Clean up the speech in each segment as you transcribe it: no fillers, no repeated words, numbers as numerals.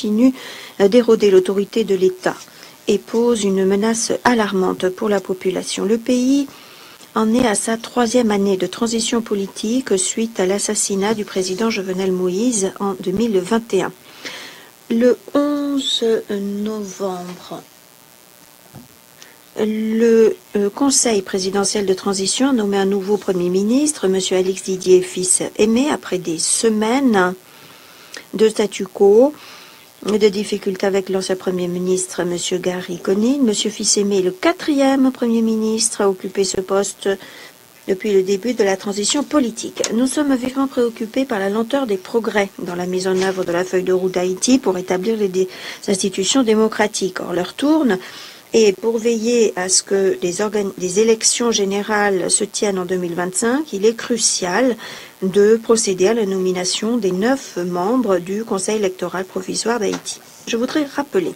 continue d'éroder l'autorité de l'État et pose une menace alarmante pour la population. Le pays en est à sa 3e année de transition politique suite à l'assassinat du président Jovenel Moïse en 2021. Le 11 novembre, le Conseil présidentiel de transition a nommé un nouveau Premier ministre, M. Alix Didier Fils-Aimé, après des semaines de statu quo, de difficultés avec l'ancien Premier ministre, M. Gary Conille. M. Fils-Aimé est le 4e Premier ministre à occuper ce poste depuis le début de la transition politique. Nous sommes vivement préoccupés par la lenteur des progrès dans la mise en œuvre de la feuille de route d'Haïti pour établir les institutions démocratiques. Or, l'heure tourne et pour veiller à ce que les élections générales se tiennent en 2025, il est crucial de procéder à la nomination des 9 membres du Conseil électoral provisoire d'Haïti. Je voudrais rappeler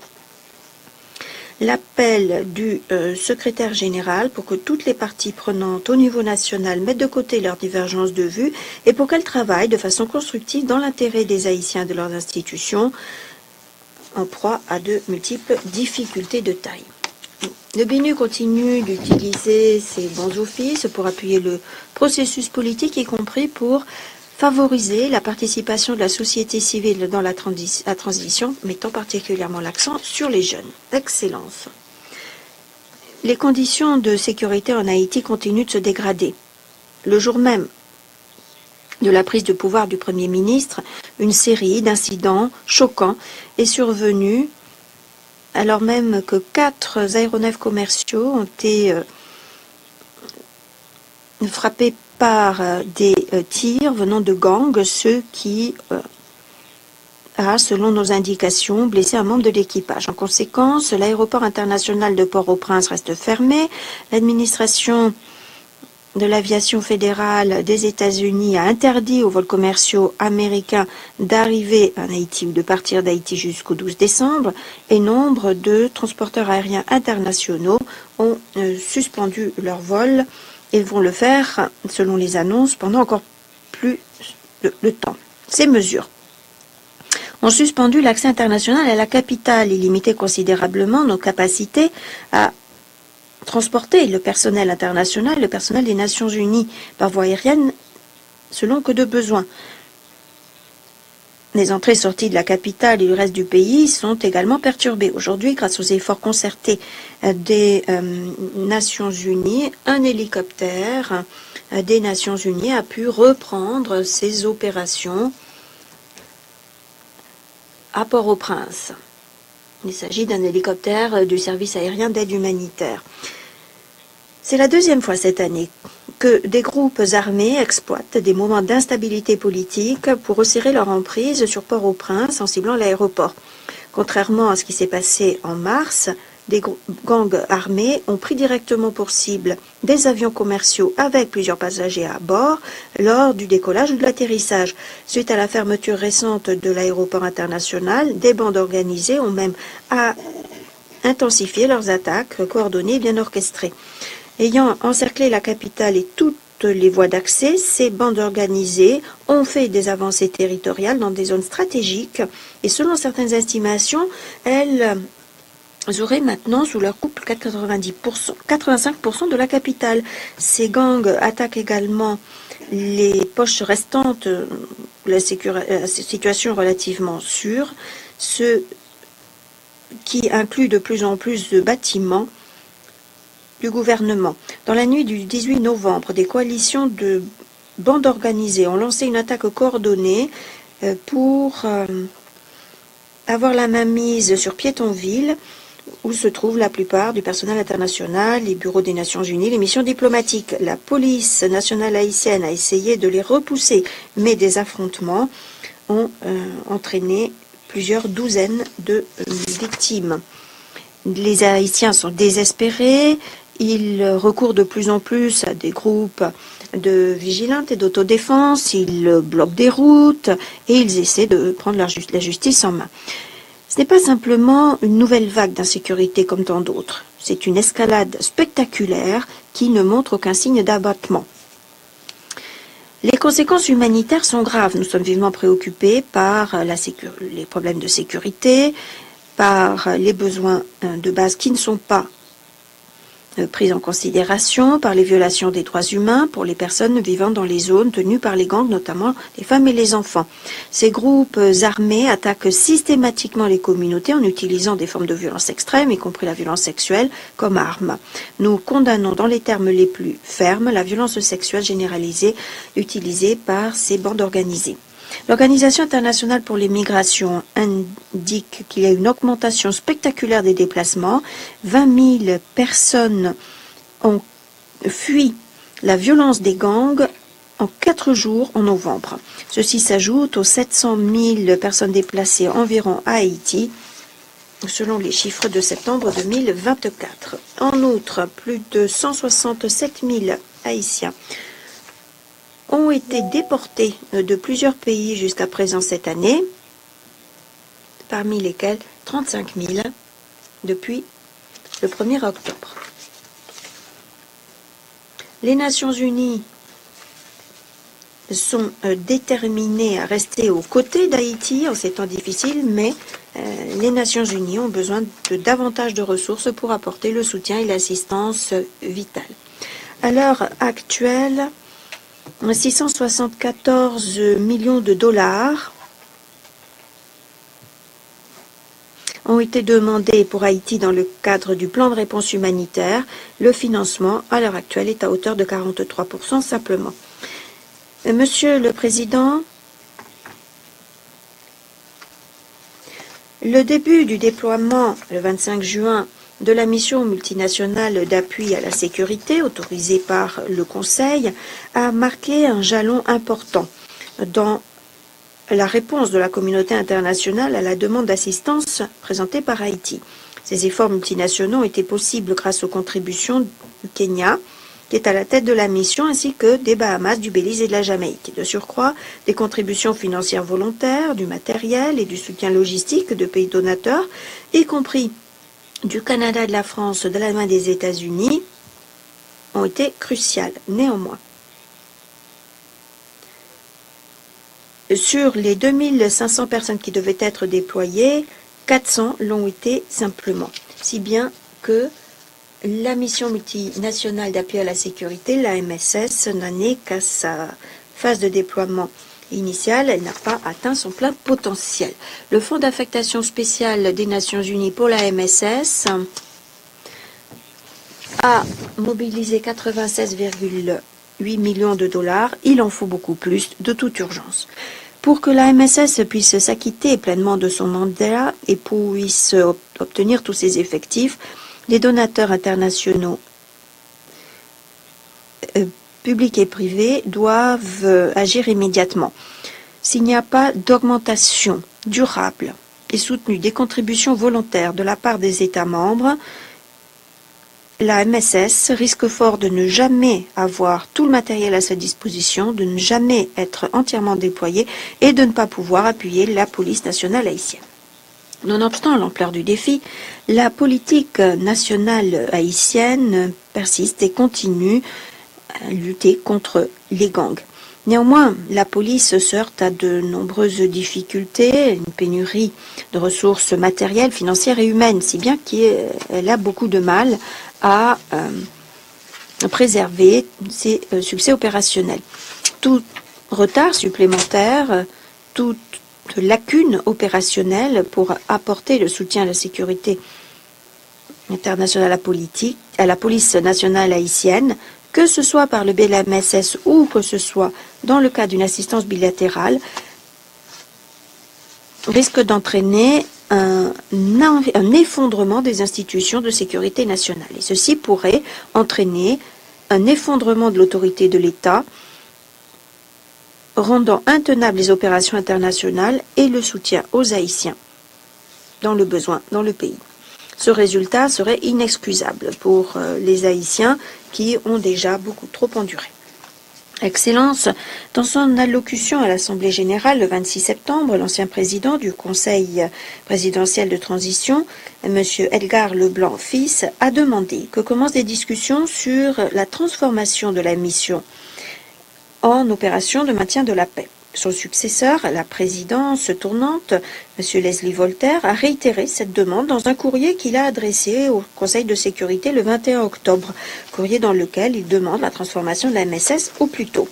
l'appel du secrétaire général pour que toutes les parties prenantes au niveau national mettent de côté leurs divergences de vues et pour qu'elles travaillent de façon constructive dans l'intérêt des Haïtiens et de leurs institutions en proie à de multiples difficultés de taille. Le BNU continue d'utiliser ses bons offices pour appuyer le processus politique, y compris pour favoriser la participation de la société civile dans la transition, mettant particulièrement l'accent sur les jeunes. Excellence. Les conditions de sécurité en Haïti continuent de se dégrader. Le jour même de la prise de pouvoir du Premier ministre, une série d'incidents choquants est survenue alors même que 4 aéronefs commerciaux ont été frappés par des tirs venant de gangs, ce qui a, selon nos indications, blessé un membre de l'équipage. En conséquence, l'aéroport international de Port-au-Prince reste fermé. L'administration de l'aviation fédérale des États-Unis a interdit aux vols commerciaux américains d'arriver en Haïti ou de partir d'Haïti jusqu'au 12 décembre et nombre de transporteurs aériens internationaux ont suspendu leurs vols. Ils vont le faire, selon les annonces, pendant encore plus de temps. Ces mesures ont suspendu l'accès international à la capitale et limité considérablement nos capacités à transporter le personnel international, le personnel des Nations Unies par voie aérienne, selon que de besoin. Les entrées et sorties de la capitale et du reste du pays sont également perturbées. Aujourd'hui, grâce aux efforts concertés des Nations Unies, un hélicoptère des Nations Unies a pu reprendre ses opérations à Port-au-Prince. Il s'agit d'un hélicoptère du service aérien d'aide humanitaire. C'est la 2e fois cette année que des groupes armés exploitent des moments d'instabilité politique pour resserrer leur emprise sur Port-au-Prince en ciblant l'aéroport. Contrairement à ce qui s'est passé en mars, des gangs armés ont pris directement pour cible des avions commerciaux avec plusieurs passagers à bord lors du décollage ou de l'atterrissage. Suite à la fermeture récente de l'aéroport international, des bandes organisées ont même intensifié leurs attaques coordonnées et bien orchestrées. Ayant encerclé la capitale et toutes les voies d'accès, ces bandes organisées ont fait des avancées territoriales dans des zones stratégiques et selon certaines estimations, elles auraient maintenant sous leur coupe 85% de la capitale. Ces gangs attaquent également les poches restantes, la situation relativement sûre, ce qui inclut de plus en plus de bâtiments du gouvernement. Dans la nuit du 18 novembre, des coalitions de bandes organisées ont lancé une attaque coordonnée pour avoir la main mise sur Pétionville, où se trouve la plupart du personnel international, les bureaux des Nations Unies, les missions diplomatiques. La police nationale haïtienne a essayé de les repousser, mais des affrontements ont entraîné plusieurs douzaines de victimes. Les Haïtiens sont désespérés, ils recourent de plus en plus à des groupes de vigilance et d'autodéfense, ils bloquent des routes et ils essaient de prendre la justice en main. Ce n'est pas simplement une nouvelle vague d'insécurité comme tant d'autres, c'est une escalade spectaculaire qui ne montre aucun signe d'abattement. Les conséquences humanitaires sont graves. Nous sommes vivement préoccupés par les problèmes de sécurité, par les besoins de base qui ne sont pas pris en considération, par les violations des droits humains pour les personnes vivant dans les zones tenues par les gangs, notamment les femmes et les enfants. Ces groupes armés attaquent systématiquement les communautés en utilisant des formes de violence extrêmes, y compris la violence sexuelle, comme arme. Nous condamnons dans les termes les plus fermes la violence sexuelle généralisée utilisée par ces bandes organisées. L'Organisation internationale pour les migrations indique qu'il y a une augmentation spectaculaire des déplacements. 20 000 personnes ont fui la violence des gangs en 4 jours en novembre. Ceci s'ajoute aux 700 000 personnes déplacées environ à Haïti, selon les chiffres de septembre 2024. En outre, plus de 167 000 Haïtiens ont été déportés de plusieurs pays jusqu'à présent cette année, parmi lesquels 35 000 depuis le 1er octobre. Les Nations Unies sont déterminées à rester aux côtés d'Haïti en ces temps difficiles, mais les Nations Unies ont besoin de davantage de ressources pour apporter le soutien et l'assistance vitale. À l'heure actuelle, 674 millions de dollars ont été demandés pour Haïti dans le cadre du plan de réponse humanitaire. Le financement, à l'heure actuelle, est à hauteur de 43% simplement. Monsieur le Président, le début du déploiement, le 25 juin, de la mission multinationale d'appui à la sécurité autorisée par le Conseil a marqué un jalon important dans la réponse de la communauté internationale à la demande d'assistance présentée par Haïti. Ces efforts multinationaux ont été possibles grâce aux contributions du Kenya, qui est à la tête de la mission, ainsi que des Bahamas, du Belize et de la Jamaïque. De surcroît, des contributions financières volontaires, du matériel et du soutien logistique de pays donateurs, y compris du Canada, de la France, de l'Allemagne et des États-Unis, ont été cruciales. Néanmoins, sur les 2500 personnes qui devaient être déployées, 400 l'ont été simplement. Si bien que la mission multinationale d'appui à la sécurité, la MSS, n'en est qu'à sa phase de déploiement initiale, elle n'a pas atteint son plein potentiel. Le Fonds d'affectation spéciale des Nations Unies pour la MSS a mobilisé 96,8 millions de dollars. Il en faut beaucoup plus, de toute urgence. Pour que la MSS puisse s'acquitter pleinement de son mandat et puisse obtenir tous ses effectifs, les donateurs internationaux publics et privés doivent agir immédiatement. S'il n'y a pas d'augmentation durable et soutenue des contributions volontaires de la part des États membres, la MSS risque fort de ne jamais avoir tout le matériel à sa disposition, de ne jamais être entièrement déployée et de ne pas pouvoir appuyer la police nationale haïtienne. Nonobstant l'ampleur du défi, la politique nationale haïtienne persiste et continue à lutter contre les gangs. Néanmoins, la police se heurte à de nombreuses difficultés, une pénurie de ressources matérielles, financières et humaines, si bien qu'elle a beaucoup de mal à préserver ses succès opérationnels. Tout retard supplémentaire, toute lacune opérationnelle pour apporter le soutien à la sécurité internationale à la police nationale haïtienne, que ce soit par le BLMSS ou que ce soit dans le cas d'une assistance bilatérale, risque d'entraîner un effondrement des institutions de sécurité nationale. Et ceci pourrait entraîner un effondrement de l'autorité de l'État, rendant intenables les opérations internationales et le soutien aux Haïtiens dans le besoin dans le pays. Ce résultat serait inexcusable pour les Haïtiens qui ont déjà beaucoup trop enduré. Excellence, dans son allocution à l'Assemblée générale le 26 septembre, l'ancien président du Conseil présidentiel de transition, M. Edgar Leblanc fils, a demandé que commencent des discussions sur la transformation de la mission en opération de maintien de la paix. Son successeur, la présidence tournante, M. Leslie Voltaire, a réitéré cette demande dans un courrier qu'il a adressé au Conseil de sécurité le 21 octobre, courrier dans lequel il demande la transformation de la MSS au plus tôt.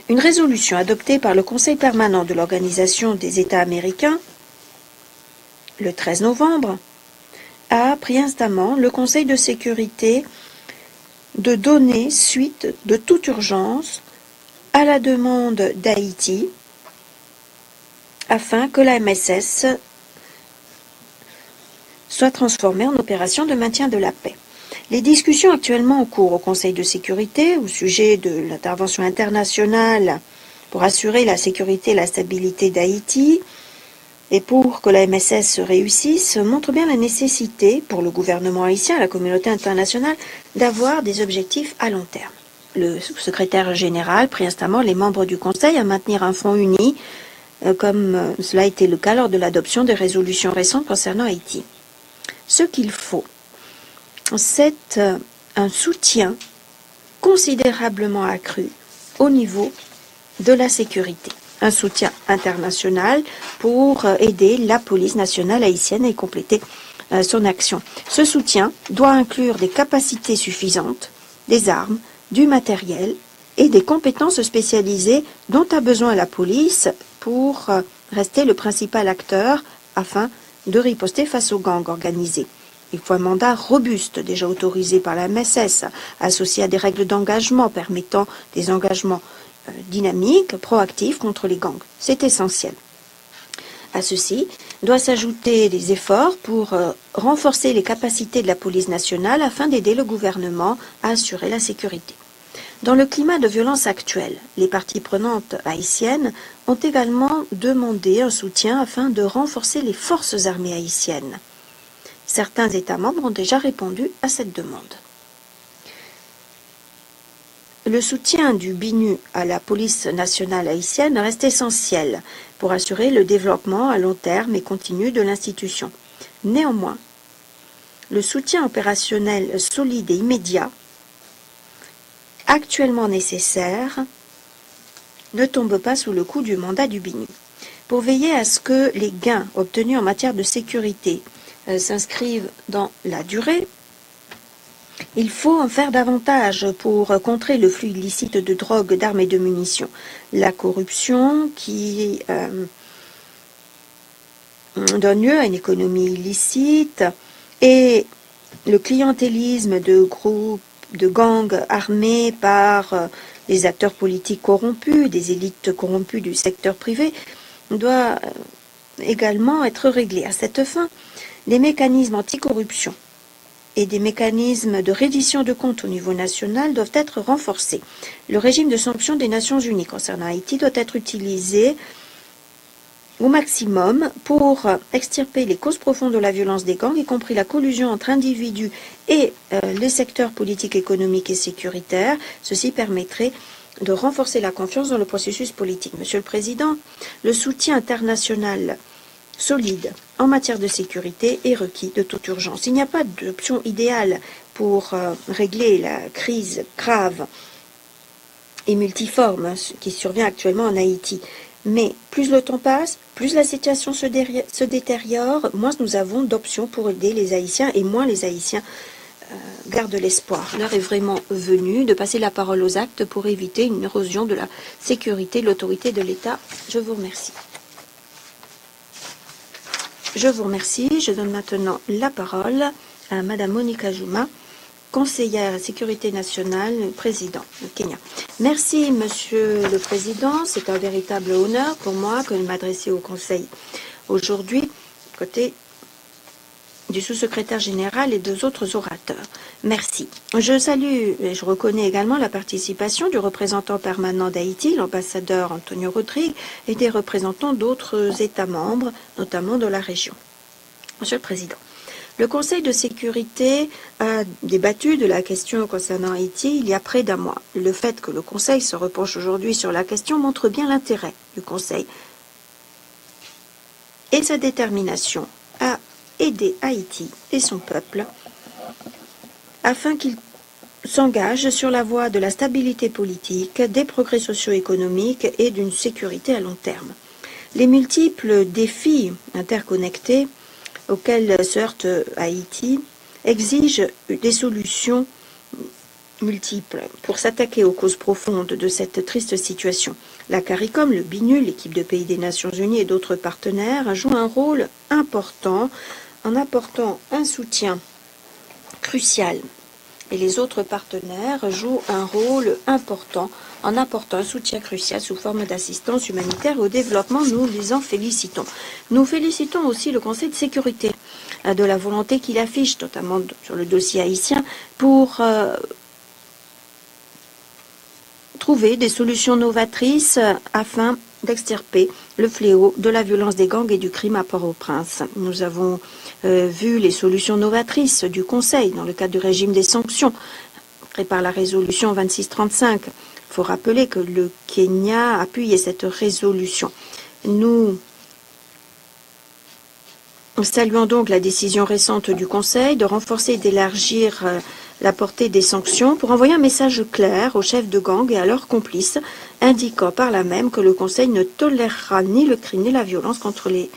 Une résolution adoptée par le Conseil permanent de l'Organisation des États américains le 13 novembre a pris instamment le Conseil de sécurité de donner suite de toute urgence à la demande d'Haïti afin que la MSS soit transformée en opération de maintien de la paix. Les discussions actuellement en cours au Conseil de sécurité au sujet de l'intervention internationale pour assurer la sécurité et la stabilité d'Haïti et pour que la MSS réussisse montrent bien la nécessité pour le gouvernement haïtien et la communauté internationale d'avoir des objectifs à long terme. Le secrétaire général prie instamment les membres du Conseil à maintenir un front uni comme cela a été le cas lors de l'adoption des résolutions récentes concernant Haïti. Ce qu'il faut, c'est un soutien considérablement accru au niveau de la sécurité. Un soutien international pour aider la police nationale haïtienne à compléter son action. Ce soutien doit inclure des capacités suffisantes, des armes, du matériel et des compétences spécialisées dont a besoin la police pour rester le principal acteur afin de riposter face aux gangs organisés. Il faut un mandat robuste, déjà autorisé par la MSS, associé à des règles d'engagement permettant des engagements dynamiques, proactifs contre les gangs. C'est essentiel. À ceci doit s'ajouter des efforts pour renforcer les capacités de la police nationale afin d'aider le gouvernement à assurer la sécurité. Dans le climat de violence actuel, les parties prenantes haïtiennes ont également demandé un soutien afin de renforcer les forces armées haïtiennes. Certains États membres ont déjà répondu à cette demande. Le soutien du BINU à la police nationale haïtienne reste essentiel pour assurer le développement à long terme et continu de l'institution. Néanmoins, le soutien opérationnel solide et immédiat actuellement nécessaire ne tombe pas sous le coup du mandat du BINU. Pour veiller à ce que les gains obtenus en matière de sécurité s'inscrivent dans la durée, il faut en faire davantage pour contrer le flux illicite de drogue, d'armes et de munitions. La corruption qui donne lieu à une économie illicite et le clientélisme de groupes de gangs armés par les acteurs politiques corrompus, des élites corrompues du secteur privé, doit également être réglé. À cette fin, des mécanismes anticorruption et des mécanismes de reddition de comptes au niveau national doivent être renforcés. Le régime de sanctions des Nations Unies concernant Haïti doit être utilisé au maximum pour extirper les causes profondes de la violence des gangs, y compris la collusion entre individus et les secteurs politiques, économiques et sécuritaires. Ceci permettrait de renforcer la confiance dans le processus politique. Monsieur le Président, le soutien international solide en matière de sécurité est requis de toute urgence. Il n'y a pas d'option idéale pour régler la crise grave et multiforme qui survient actuellement en Haïti. Mais plus le temps passe, plus la situation se détériore, moins nous avons d'options pour aider les Haïtiens et moins les Haïtiens gardent l'espoir. L'heure est vraiment venue de passer la parole aux actes pour éviter une érosion de la sécurité, de l'autorité de l'État. Je vous remercie. Je vous remercie. Je donne maintenant la parole à Madame Monica Juma, conseillère à la sécurité nationale, président du Kenya. Merci, Monsieur le Président. C'est un véritable honneur pour moi que de m'adresser au Conseil aujourd'hui, côté du sous-secrétaire général et des autres orateurs. Merci. Je salue et je reconnais également la participation du représentant permanent d'Haïti, l'ambassadeur Antonio Rodrigue, et des représentants d'autres États membres, notamment de la région. Monsieur le Président, le Conseil de sécurité a débattu de la question concernant Haïti il y a près d'un mois. Le fait que le Conseil se repenche aujourd'hui sur la question montre bien l'intérêt du Conseil et sa détermination à aider Haïti et son peuple afin qu'il s'engage sur la voie de la stabilité politique, des progrès socio-économiques et d'une sécurité à long terme. Les multiples défis interconnectés auxquels se heurte Haïti exigent des solutions multiples pour s'attaquer aux causes profondes de cette triste situation. La CARICOM, le BINUL, l'équipe de pays des Nations Unies et d'autres partenaires jouent un rôle important en apportant un soutien crucial. Et les autres partenaires jouent un rôle important en apportant un soutien crucial sous forme d'assistance humanitaire au développement. Nous les en félicitons. Nous félicitons aussi le Conseil de sécurité de la volonté qu'il affiche, notamment sur le dossier haïtien, pour trouver des solutions novatrices afin d'extirper le fléau de la violence des gangs et du crime à Port-au-Prince. Nous avons vu les solutions novatrices du Conseil dans le cadre du régime des sanctions, créé par la résolution 2635. Il faut rappeler que le Kenya a appuyé cette résolution. Nous saluons donc la décision récente du Conseil de renforcer et d'élargir la portée des sanctions pour envoyer un message clair aux chefs de gang et à leurs complices, indiquant par là même que le Conseil ne tolérera ni le crime ni la violence contre les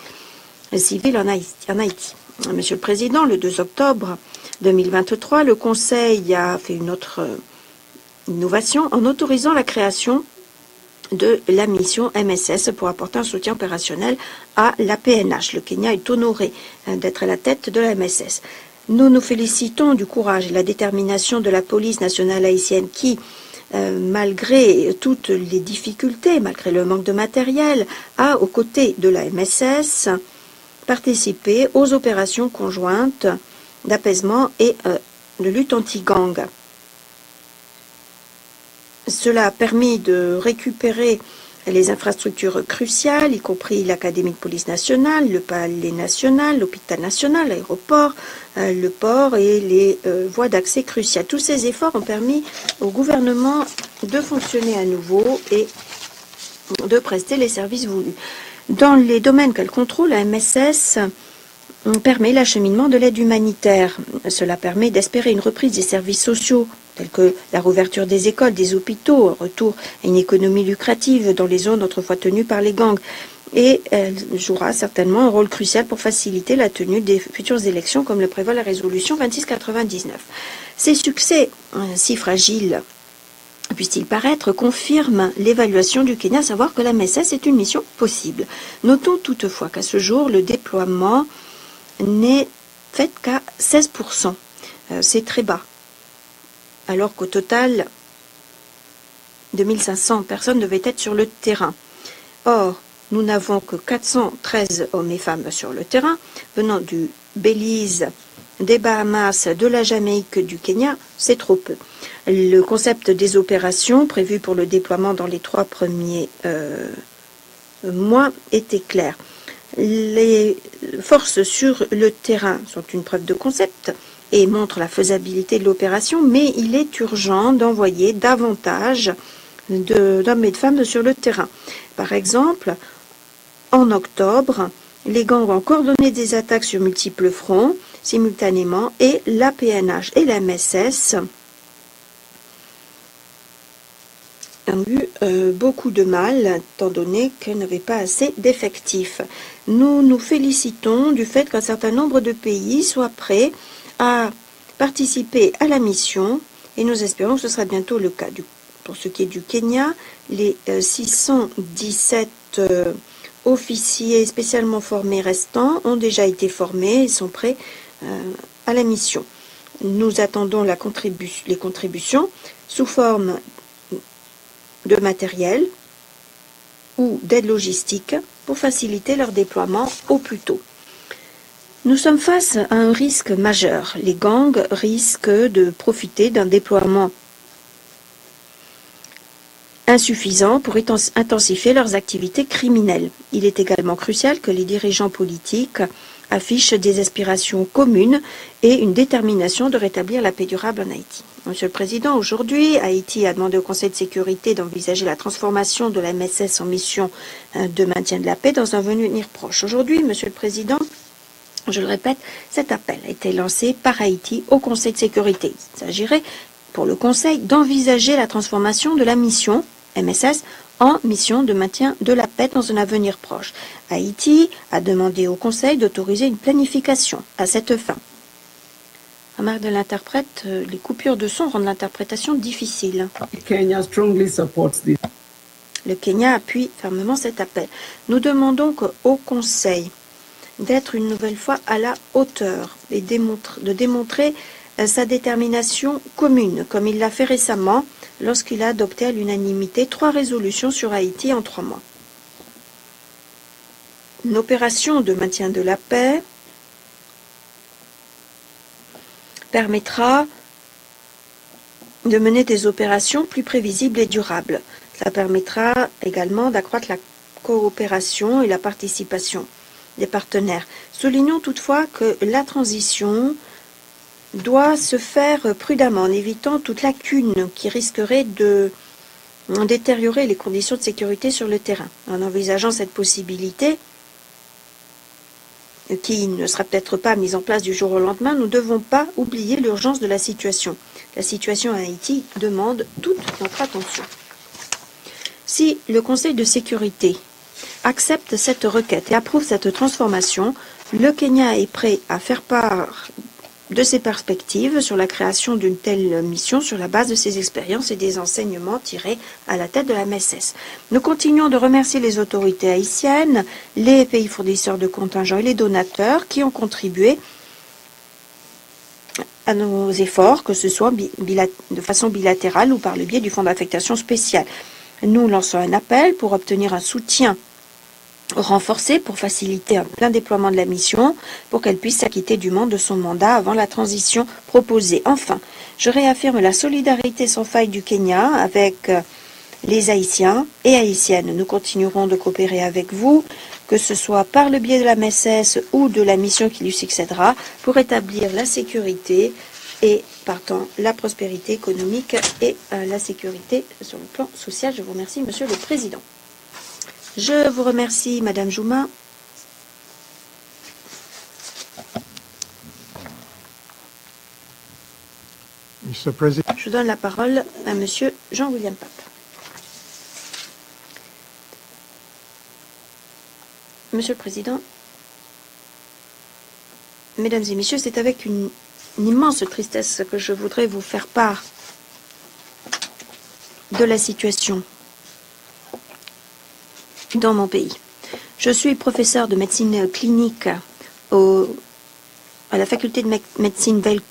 civils en Haïti. Monsieur le Président, le 2 octobre 2023, le Conseil a fait une autre innovation en autorisant la création de la mission MSS pour apporter un soutien opérationnel à la PNH. Le Kenya est honoré d'être à la tête de la MSS. Nous nous félicitons du courage et de la détermination de la police nationale haïtienne qui, malgré toutes les difficultés, malgré le manque de matériel, a, aux côtés de la MSS, participé aux opérations conjointes d'apaisement et de lutte anti-gang. Cela a permis de récupérer les infrastructures cruciales, y compris l'Académie de police nationale, le palais national, l'hôpital national, l'aéroport, le port et les voies d'accès cruciales. Tous ces efforts ont permis au gouvernement de fonctionner à nouveau et de prester les services voulus. Dans les domaines qu'elle contrôle, la MSS permet l'acheminement de l'aide humanitaire. Cela permet d'espérer une reprise des services sociaux, tels que la réouverture des écoles, des hôpitaux, un retour à une économie lucrative dans les zones autrefois tenues par les gangs. Et elle jouera certainement un rôle crucial pour faciliter la tenue des futures élections, comme le prévoit la résolution 2699. Ces succès, si fragiles puisse-t-il paraître, confirment l'évaluation du Kenya, à savoir que la MSS est une mission possible. Notons toutefois qu'à ce jour, le déploiement n'est fait qu'à 16%. C'est très bas. Alors qu'au total, 2500 personnes devaient être sur le terrain. Or, nous n'avons que 413 hommes et femmes sur le terrain, venant du Belize, des Bahamas, de la Jamaïque, du Kenya, c'est trop peu. Le concept des opérations prévues pour le déploiement dans les 3 premiers mois était clair. Les forces sur le terrain sont une preuve de concept et montrent la faisabilité de l'opération, mais il est urgent d'envoyer davantage d'hommes et de femmes sur le terrain. Par exemple, en octobre, les gangs ont coordonné des attaques sur multiples fronts simultanément et la PNH et la MSS ont eu beaucoup de mal, étant donné qu'elles n'avaient pas assez d'effectifs. Nous nous félicitons du fait qu'un certain nombre de pays soient prêts à participer à la mission et nous espérons que ce sera bientôt le cas. Pour ce qui est du Kenya, les 617 officiers spécialement formés restants ont déjà été formés et sont prêts à la mission. Nous attendons les contributions sous forme de matériel ou d'aide logistique pour faciliter leur déploiement au plus tôt. Nous sommes face à un risque majeur. Les gangs risquent de profiter d'un déploiement insuffisant pour intensifier leurs activités criminelles. Il est également crucial que les dirigeants politiques affichent des aspirations communes et une détermination de rétablir la paix durable en Haïti. Monsieur le Président, aujourd'hui, Haïti a demandé au Conseil de sécurité d'envisager la transformation de la MSS en mission de maintien de la paix dans un avenir proche. Aujourd'hui, Monsieur le Président, je le répète, cet appel a été lancé par Haïti au Conseil de sécurité. Il s'agirait pour le Conseil d'envisager la transformation de la mission MSS en mission de maintien de la paix dans un avenir proche. Haïti a demandé au Conseil d'autoriser une planification à cette fin. Remarque de l'interprète, les coupures de son rendent l'interprétation difficile. Kenya strongly supports this. Le Kenya appuie fermement cet appel. Nous demandons au Conseil d'être une nouvelle fois à la hauteur et de démontrer sa détermination commune, comme il l'a fait récemment lorsqu'il a adopté à l'unanimité 3 résolutions sur Haïti en 3 mois. Une opération de maintien de la paix permettra de mener des opérations plus prévisibles et durables. Cela permettra également d'accroître la coopération et la participation des partenaires. Soulignons toutefois que la transition doit se faire prudemment en évitant toute lacune qui risquerait de détériorer les conditions de sécurité sur le terrain. En envisageant cette possibilité, qui ne sera peut-être pas mise en place du jour au lendemain, nous ne devons pas oublier l'urgence de la situation. La situation à Haïti demande toute notre attention. Si le Conseil de sécurité accepte cette requête et approuve cette transformation, le Kenya est prêt à faire part de ses perspectives sur la création d'une telle mission sur la base de ses expériences et des enseignements tirés à la tête de la MSS. Nous continuons de remercier les autorités haïtiennes, les pays fournisseurs de contingents et les donateurs qui ont contribué à nos efforts, que ce soit de façon bilatérale ou par le biais du Fonds d'affectation spéciale. Nous lançons un appel pour obtenir un soutien renforcé pour faciliter un plein déploiement de la mission, pour qu'elle puisse s'acquitter dûment de son mandat avant la transition proposée. Enfin, je réaffirme la solidarité sans faille du Kenya avec les Haïtiens et Haïtiennes. Nous continuerons de coopérer avec vous, que ce soit par le biais de la MSS ou de la mission qui lui succédera, pour établir la sécurité et, partant, la prospérité économique et la sécurité sur le plan social. Je vous remercie, Monsieur le Président. Je vous remercie, Madame Jouma. Je donne la parole à Monsieur Jean-William Pape. Monsieur le Président, Mesdames et Messieurs, c'est avec une immense tristesse que je voudrais vous faire part de la situation dans mon pays. Je suis professeur de médecine clinique à la faculté de médecine Weill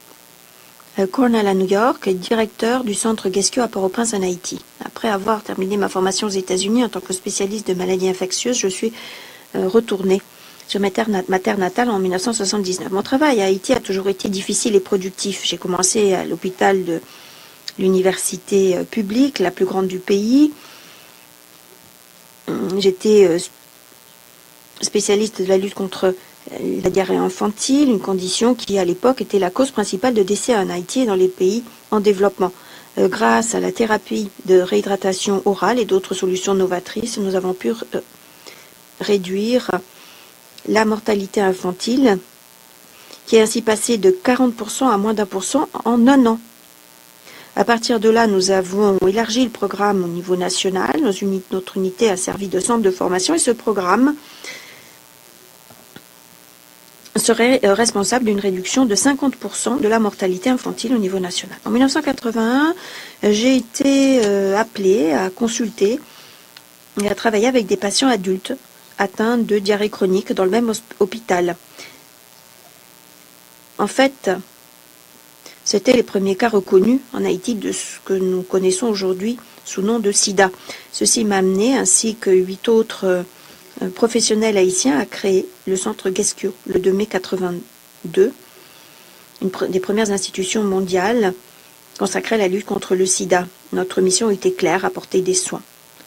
Cornell à New York et directeur du centre Guesquio à Port-au-Prince en Haïti. Après avoir terminé ma formation aux États-Unis en tant que spécialiste de maladies infectieuses, je suis retournée sur ma terre natale en 1979. Mon travail à Haïti a toujours été difficile et productif. J'ai commencé à l'hôpital de l'université publique, la plus grande du pays. J'étais spécialiste de la lutte contre la diarrhée infantile, une condition qui, à l'époque, était la cause principale de décès en Haïti et dans les pays en développement. Grâce à la thérapie de réhydratation orale et d'autres solutions novatrices, nous avons pu réduire la mortalité infantile, qui est ainsi passée de 40% à moins d'1% en un an. À partir de là, nous avons élargi le programme au niveau national. Notre unité a servi de centre de formation et ce programme serait responsable d'une réduction de 50% de la mortalité infantile au niveau national. En 1981, j'ai été appelée à consulter et à travailler avec des patients adultes atteints de diarrhée chronique dans le même hôpital. En fait, c'était les premiers cas reconnus en Haïti de ce que nous connaissons aujourd'hui sous nom de sida. Ceci m'a amené, ainsi que 8 autres professionnels haïtiens, à créer le centre Guesquio le 2 mai 82, une des premières institutions mondiales consacrées à la lutte contre le sida. Notre mission était claire, apporter des soins,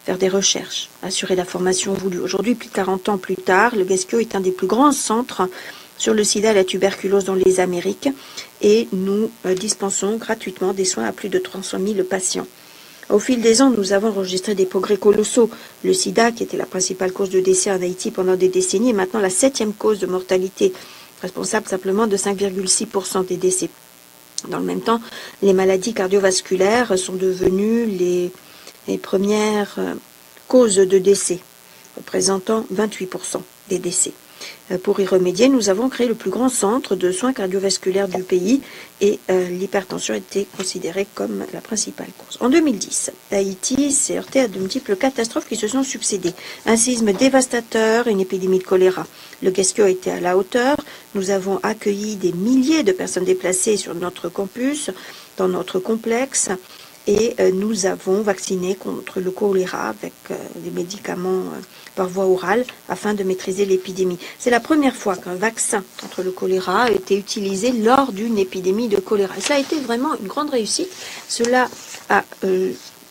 faire des recherches, assurer la formation voulue. Aujourd'hui, plus de 40 ans plus tard, le Guesquio est un des plus grands centres sur le sida et la tuberculose dans les Amériques et nous dispensons gratuitement des soins à plus de 300 000 patients. Au fil des ans, nous avons enregistré des progrès colossaux. Le sida, qui était la principale cause de décès en Haïti pendant des décennies, est maintenant la 7e cause de mortalité, responsable simplement de 5,6% des décès. Dans le même temps, les maladies cardiovasculaires sont devenues les premières causes de décès, représentant 28% des décès. Pour y remédier, nous avons créé le plus grand centre de soins cardiovasculaires du pays et l'hypertension était considérée comme la principale cause. En 2010, Haïti s'est heurté à de multiples catastrophes qui se sont succédées. Un séisme dévastateur, une épidémie de choléra. Le Guesquio a été à la hauteur. Nous avons accueilli des milliers de personnes déplacées sur notre campus, dans notre complexe. Et nous avons vacciné contre le choléra avec des médicaments par voie orale afin de maîtriser l'épidémie. C'est la première fois qu'un vaccin contre le choléra a été utilisé lors d'une épidémie de choléra. Et ça a été vraiment une grande réussite. Cela a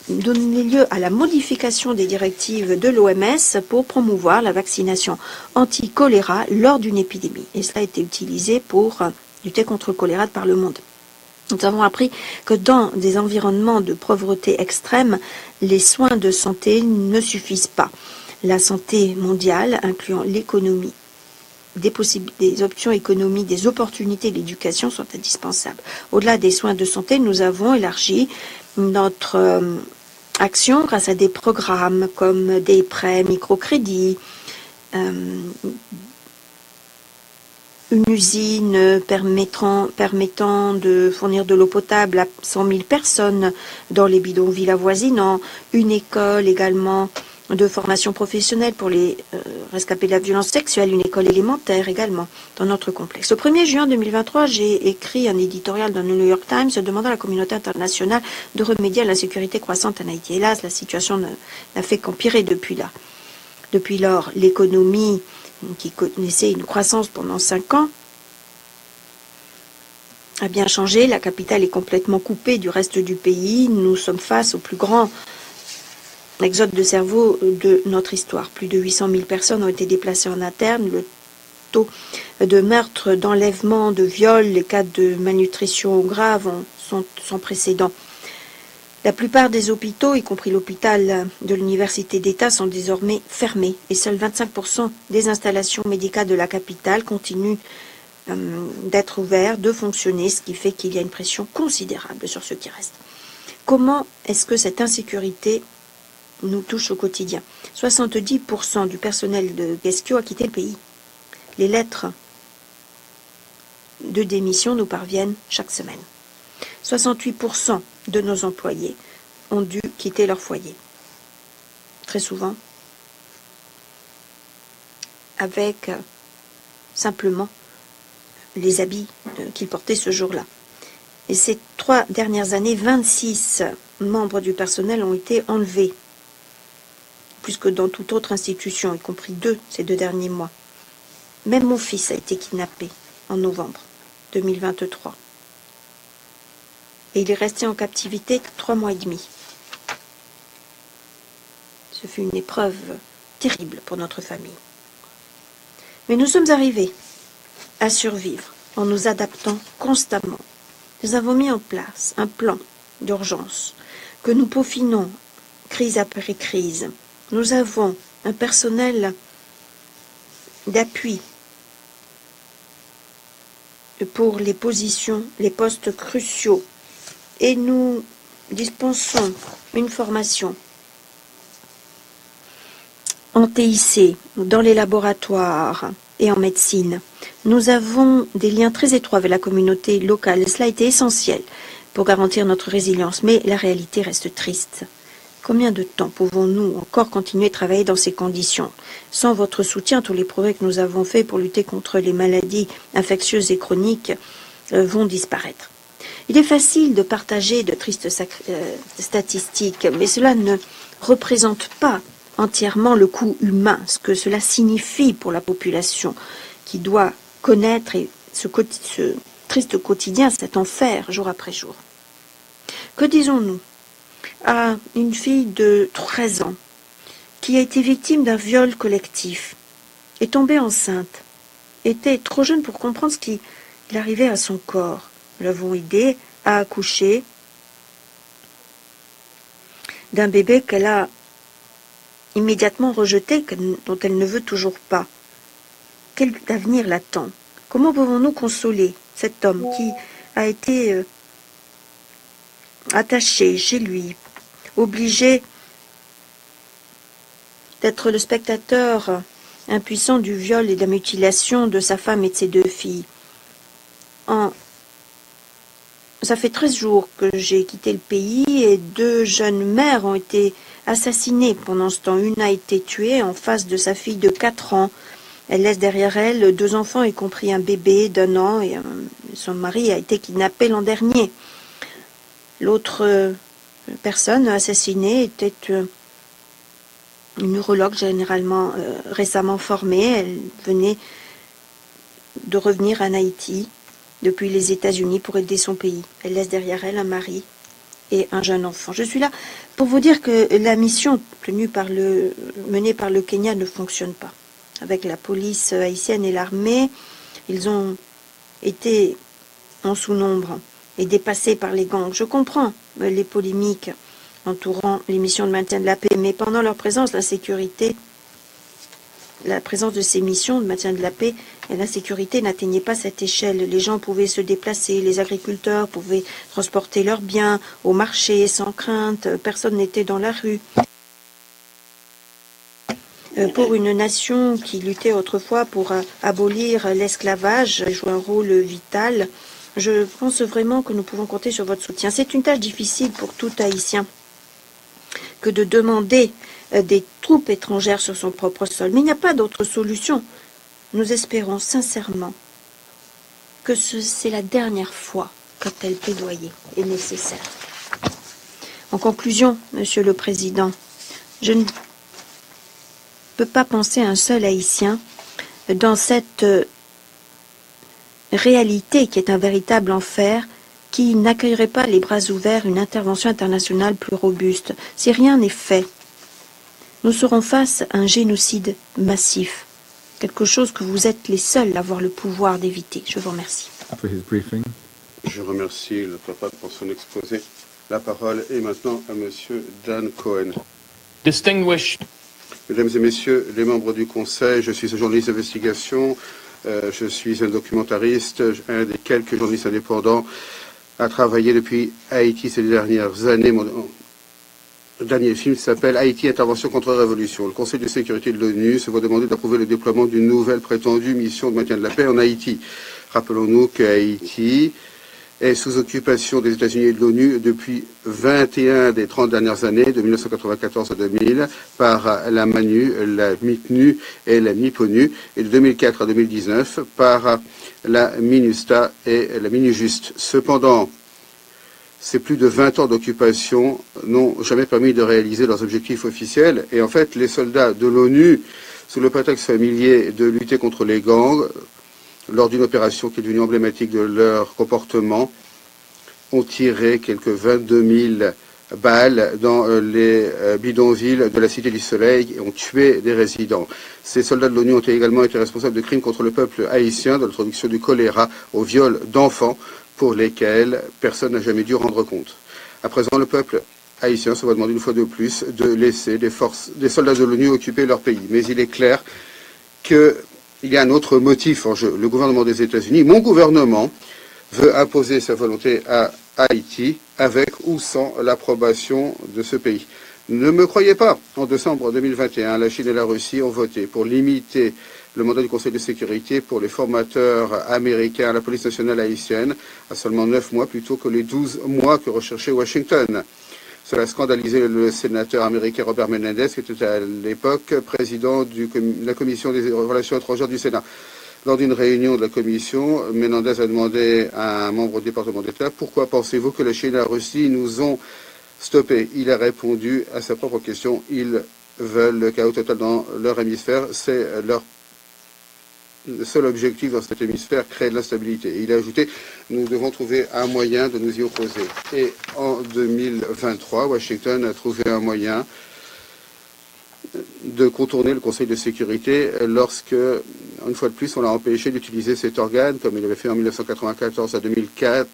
donné lieu à la modification des directives de l'OMS pour promouvoir la vaccination anti-choléra lors d'une épidémie. Et cela a été utilisé pour lutter contre le choléra de par le monde. Nous avons appris que dans des environnements de pauvreté extrême, les soins de santé ne suffisent pas. La santé mondiale, incluant l'économie, des options économiques, des opportunités d'éducation sont indispensables. Au-delà des soins de santé, nous avons élargi notre action grâce à des programmes comme des prêts microcrédits, une usine permettant de fournir de l'eau potable à 100 000 personnes dans les bidonvilles avoisinants, une école également de formation professionnelle pour les rescapés de la violence sexuelle, une école élémentaire également dans notre complexe. Le 1er juin 2023, j'ai écrit un éditorial dans le New York Times demandant à la communauté internationale de remédier à l'insécurité croissante en Haïti. Hélas, la situation n'a fait qu'empirer depuis là. Depuis lors, l'économie qui connaissait une croissance pendant 5 ans, a bien changé. La capitale est complètement coupée du reste du pays. Nous sommes face au plus grand exode de cerveau de notre histoire. Plus de 800 000 personnes ont été déplacées en interne. Le taux de meurtre, d'enlèvement, de viol, les cas de malnutrition grave sont sans précédent. La plupart des hôpitaux, y compris l'hôpital de l'Université d'État, sont désormais fermés et seuls 25% des installations médicales de la capitale continuent d'être ouvertes, de fonctionner, ce qui fait qu'il y a une pression considérable sur ce qui reste. Comment est-ce que cette insécurité nous touche au quotidien? 70% du personnel de Guesquio a quitté le pays. Les lettres de démission nous parviennent chaque semaine. 68% de nos employés ont dû quitter leur foyer. Très souvent, avec simplement les habits qu'ils portaient ce jour-là. Et ces 3 dernières années, 26 membres du personnel ont été enlevés, plus que dans toute autre institution, y compris 2 ces 2 derniers mois. Même mon fils a été kidnappé en novembre 2023. Et il est resté en captivité 3 mois et demi. Ce fut une épreuve terrible pour notre famille. Mais nous sommes arrivés à survivre en nous adaptant constamment. Nous avons mis en place un plan d'urgence que nous peaufinons crise après crise. Nous avons un personnel d'appui pour les positions, les postes cruciaux. Et nous dispensons une formation en TIC, dans les laboratoires et en médecine. Nous avons des liens très étroits avec la communauté locale. Cela a été essentiel pour garantir notre résilience, mais la réalité reste triste. Combien de temps pouvons-nous encore continuer à travailler dans ces conditions? Sans votre soutien, tous les progrès que nous avons faits pour lutter contre les maladies infectieuses et chroniques vont disparaître. Il est facile de partager de tristes statistiques, mais cela ne représente pas entièrement le coût humain, ce que cela signifie pour la population qui doit connaître ce triste quotidien, cet enfer jour après jour. Que disons-nous à une fille de 13 ans qui a été victime d'un viol collectif, est tombée enceinte, était trop jeune pour comprendre ce qui arrivait à son corps. Nous l'avons aidée à accoucher d'un bébé qu'elle a immédiatement rejeté, dont elle ne veut toujours pas. Quel avenir l'attend? Comment pouvons-nous consoler cet homme qui a été attaché chez lui, obligé d'être le spectateur impuissant du viol et de la mutilation de sa femme et de ses 2 filles. Ça fait 13 jours que j'ai quitté le pays et 2 jeunes mères ont été assassinées pendant ce temps. Une a été tuée en face de sa fille de 4 ans. Elle laisse derrière elle 2 enfants, y compris un bébé d'1 an, et son mari a été kidnappé l'an dernier. L'autre personne assassinée était une neurologue généralement récemment formée. Elle venait de revenir en Haïti depuis les États-Unis pour aider son pays. Elle laisse derrière elle un mari et un jeune enfant. Je suis là pour vous dire que la mission menée par le Kenya ne fonctionne pas. Avec la police haïtienne et l'armée, ils ont été en sous-nombre et dépassés par les gangs. Je comprends les polémiques entourant les missions de maintien de la paix, mais pendant leur présence, la présence de ces missions de maintien de la paix et la sécurité n'atteignait pas cette échelle. Les gens pouvaient se déplacer, les agriculteurs pouvaient transporter leurs biens au marché sans crainte, personne n'était dans la rue. Pour une nation qui luttait autrefois pour abolir l'esclavage et jouer un rôle vital, je pense vraiment que nous pouvons compter sur votre soutien. C'est une tâche difficile pour tout Haïtien que de demander des troupes étrangères sur son propre sol. Mais il n'y a pas d'autre solution. Nous espérons sincèrement que c'est la dernière fois qu'un tel plaidoyer est nécessaire. En conclusion, Monsieur le Président, je ne peux pas penser à un seul Haïtien dans cette réalité qui est un véritable enfer, qui n'accueillerait pas les bras ouverts une intervention internationale plus robuste. Si rien n'est fait, nous serons face à un génocide massif, quelque chose que vous êtes les seuls à avoir le pouvoir d'éviter. Je vous remercie. Je remercie le papa pour son exposé. La parole est maintenant à Monsieur Dan Cohen. Distinguished. Mesdames et messieurs les membres du Conseil, je suis un journaliste d'investigation, je suis un documentariste, un des quelques journalistes indépendants à travailler depuis Haïti ces dernières années. Mon dernier film s'appelle Haïti, intervention contre révolution. Le Conseil de sécurité de l'ONU se voit demander d'approuver le déploiement d'une nouvelle prétendue mission de maintien de la paix en Haïti. Rappelons-nous que Haïti est sous occupation des États-Unis et de l'ONU depuis 21 des 30 dernières années, de 1994 à 2000, par la MANU, la MIPNU et la MIPONU, et de 2004 à 2019 par la MINUSTA et la MINUJUST. Cependant, ces plus de 20 ans d'occupation n'ont jamais permis de réaliser leurs objectifs officiels. Et en fait, les soldats de l'ONU, sous le prétexte familier de lutter contre les gangs, lors d'une opération qui est devenue emblématique de leur comportement, ont tiré quelques 22 000 balles dans les bidonvilles de la Cité du Soleil et ont tué des résidents. Ces soldats de l'ONU ont également été responsables de crimes contre le peuple haïtien, de l'introduction du choléra au viol d'enfants, pour lesquels personne n'a jamais dû rendre compte. À présent, le peuple haïtien se voit demander une fois de plus de laisser des soldats de l'ONU occuper leur pays. Mais il est clair qu'il y a un autre motif en jeu. Le gouvernement des États-Unis, mon gouvernement, veut imposer sa volonté à Haïti avec ou sans l'approbation de ce pays. Ne me croyez pas, en décembre 2021, la Chine et la Russie ont voté pour limiter le mandat du Conseil de sécurité pour les formateurs américains à la police nationale haïtienne à seulement 9 mois plutôt que les 12 mois que recherchait Washington. Cela a scandalisé le sénateur américain Robert Menendez, qui était à l'époque président de la Commission des relations étrangères du Sénat. Lors d'une réunion de la Commission, Menendez a demandé à un membre du département d'État « Pourquoi pensez-vous que la Chine et la Russie nous ont stoppés ?» Il a répondu à sa propre question « Ils veulent le chaos total dans leur hémisphère, c'est leur seul objectif dans cet hémisphère, créer de l'instabilité. » Et il a ajouté « Nous devons trouver un moyen de nous y opposer. » Et en 2023, Washington a trouvé un moyen de contourner le Conseil de sécurité lorsque, une fois de plus, on l'a empêché d'utiliser cet organe, comme il avait fait en 1994 à 2004,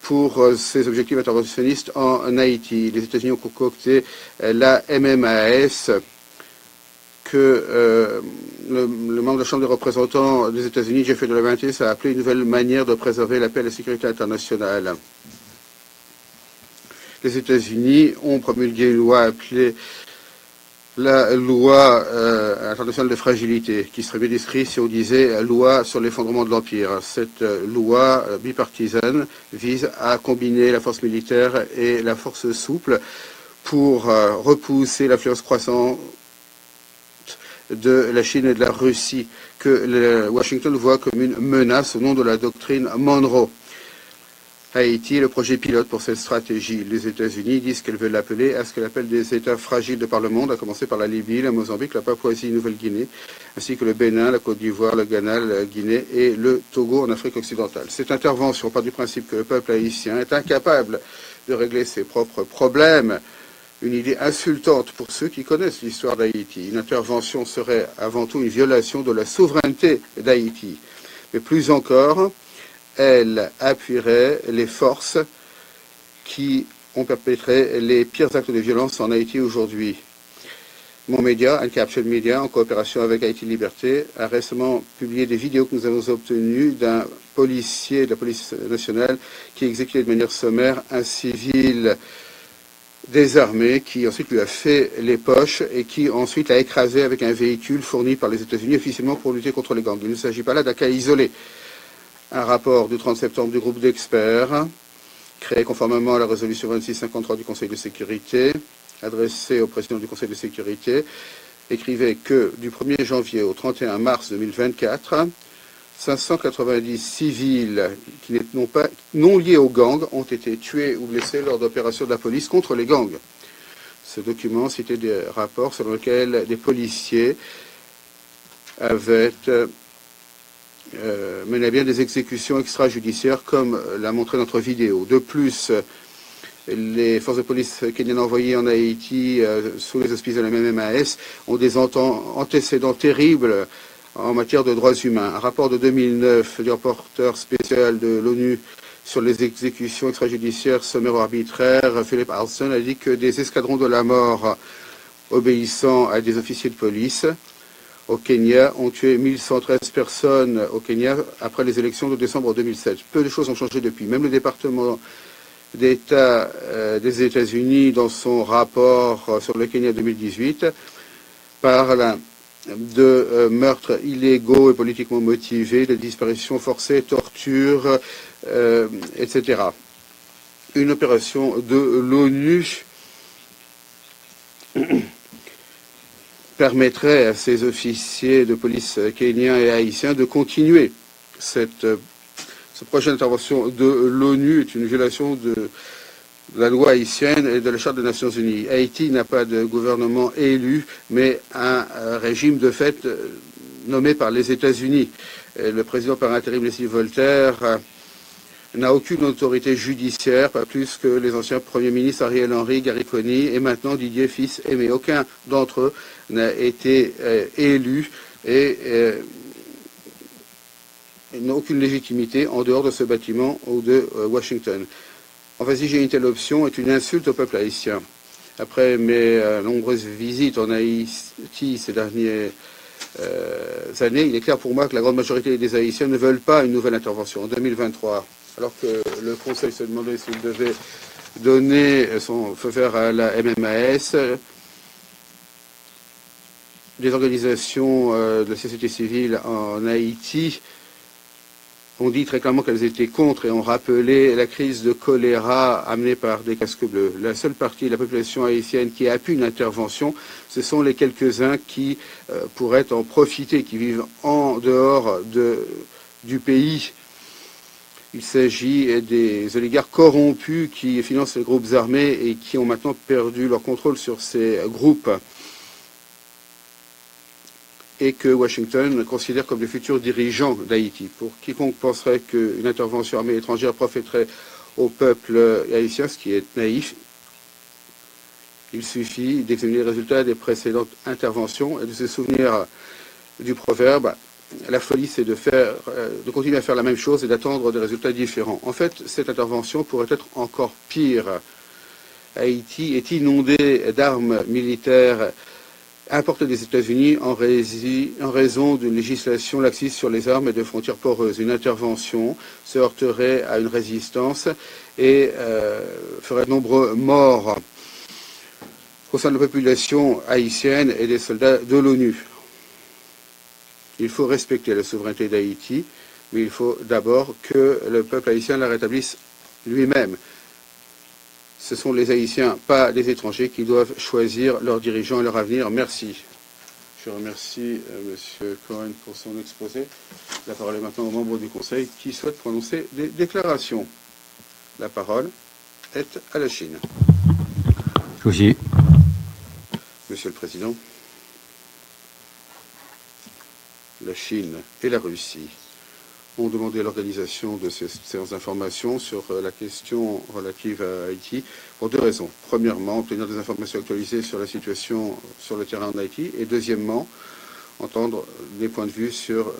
pour ses objectifs interventionnistes en Haïti. Les États-Unis ont concocté la MMAS, que le membre de la Chambre des représentants des États-Unis, Jeffrey Delavantis, a appelé une nouvelle manière de préserver la paix et la sécurité internationale. les États-Unis ont promulgué une loi appelée la loi internationale de fragilité, qui serait bien décrite si on disait loi sur l'effondrement de l'Empire. Cette loi bipartisane vise à combiner la force militaire et la force souple pour repousser l'influence croissante de la Chine et de la Russie, que Washington voit comme une menace au nom de la doctrine Monroe. Haïti est le projet pilote pour cette stratégie. Les États-Unis disent qu'elles veulent l'appeler à ce qu'elles appellent des États fragiles de par le monde, à commencer par la Libye, la Mozambique, la Papouasie-Nouvelle-Guinée, ainsi que le Bénin, la Côte d'Ivoire, le Ghana, la Guinée et le Togo en Afrique occidentale. Cette intervention part du principe que le peuple haïtien est incapable de régler ses propres problèmes. Une idée insultante pour ceux qui connaissent l'histoire d'Haïti. Une intervention serait avant tout une violation de la souveraineté d'Haïti. Mais plus encore, elle appuierait les forces qui ont perpétré les pires actes de violence en Haïti aujourd'hui. Mon média, Uncaptured Media, en coopération avec Haïti Liberté, a récemment publié des vidéos que nous avons obtenues d'un policier de la police nationale qui exécutait de manière sommaire un civil désarmé qui ensuite lui a fait les poches et qui ensuite l'a écrasé avec un véhicule fourni par les États-Unis officiellement pour lutter contre les gangs. Il ne s'agit pas là d'un cas isolé. Un rapport du 30 septembre du groupe d'experts, créé conformément à la résolution 2653 du Conseil de sécurité, adressé au président du Conseil de sécurité, écrivait que du 1er janvier au 31 mars 2024, 590 civils qui non liés aux gangs ont été tués ou blessés lors d'opérations de la police contre les gangs. Ce document citait des rapports selon lesquels des policiers avaient mené à bien des exécutions extrajudiciaires, comme l'a montré notre vidéo. De plus, les forces de police kenyanes envoyées en Haïti sous les auspices de la MMAS ont des antécédents terribles en matière de droits humains. Un rapport de 2009 du rapporteur spécial de l'ONU sur les exécutions extrajudiciaires sommaires ou arbitraires, Philip Alston, a dit que des escadrons de la mort obéissant à des officiers de police au Kenya ont tué 1113 personnes au Kenya après les élections de décembre 2007. Peu de choses ont changé depuis. Même le département d'État des États-Unis, dans son rapport sur le Kenya 2018, parle de meurtres illégaux et politiquement motivés, de disparitions forcées, tortures, etc. Une opération de l'ONU permettrait à ces officiers de police kenyans et haïtiens de continuer. Ce projet d'intervention de l'ONU est une violation de la loi haïtienne et de la Charte des Nations Unies. Haïti n'a pas de gouvernement élu, mais un régime de fait nommé par les États-Unis. Le président par intérim, Leslie Voltaire, n'a aucune autorité judiciaire, pas plus que les anciens premiers ministres Ariel Henry, Gary Coney et maintenant Didier Fils-Aimé. Aucun d'entre eux n'a été élu et n'a aucune légitimité en dehors de ce bâtiment ou de Washington. Envisager une telle option est une insulte au peuple haïtien. Après mes nombreuses visites en Haïti ces dernières années, il est clair pour moi que la grande majorité des Haïtiens ne veulent pas une nouvelle intervention en 2023. Alors que le Conseil se demandait s'il devait donner son feu vert à la MMAS, des organisations de la société civile en Haïti ont dit très clairement qu'elles étaient contre et ont rappelé la crise de choléra amenée par des casques bleus. La seule partie de la population haïtienne qui appuie une intervention, ce sont les quelques-uns qui pourraient en profiter, qui vivent en dehors du pays. Il s'agit des oligarques corrompus qui financent les groupes armés et qui ont maintenant perdu leur contrôle sur ces groupes et que Washington considère comme les futurs dirigeants d'Haïti. Pour quiconque penserait qu'une intervention armée étrangère profiterait au peuple haïtien, ce qui est naïf, il suffit d'examiner les résultats des précédentes interventions et de se souvenir du proverbe « La folie, c'est de continuer à faire la même chose et d'attendre des résultats différents ». En fait, cette intervention pourrait être encore pire. Haïti est inondé d'armes militaires importées des États-Unis en raison d'une législation laxiste sur les armes et de frontières poreuses. Une intervention se heurterait à une résistance et ferait de nombreux morts au sein de la population haïtienne et des soldats de l'ONU. Il faut respecter la souveraineté d'Haïti, mais il faut d'abord que le peuple haïtien la rétablisse lui-même. Ce sont les Haïtiens, pas les étrangers, qui doivent choisir leurs dirigeants et leur avenir. Merci. Je remercie M. Cohen pour son exposé. La parole est maintenant aux membres du Conseil qui souhaitent prononcer des déclarations. La parole est à la Chine. Monsieur le Président, la Chine et la Russie ont demandé l'organisation de ces séances d'information sur la question relative à Haïti pour deux raisons. Premièrement, obtenir des informations actualisées sur la situation sur le terrain en Haïti et deuxièmement, entendre des points de vue sur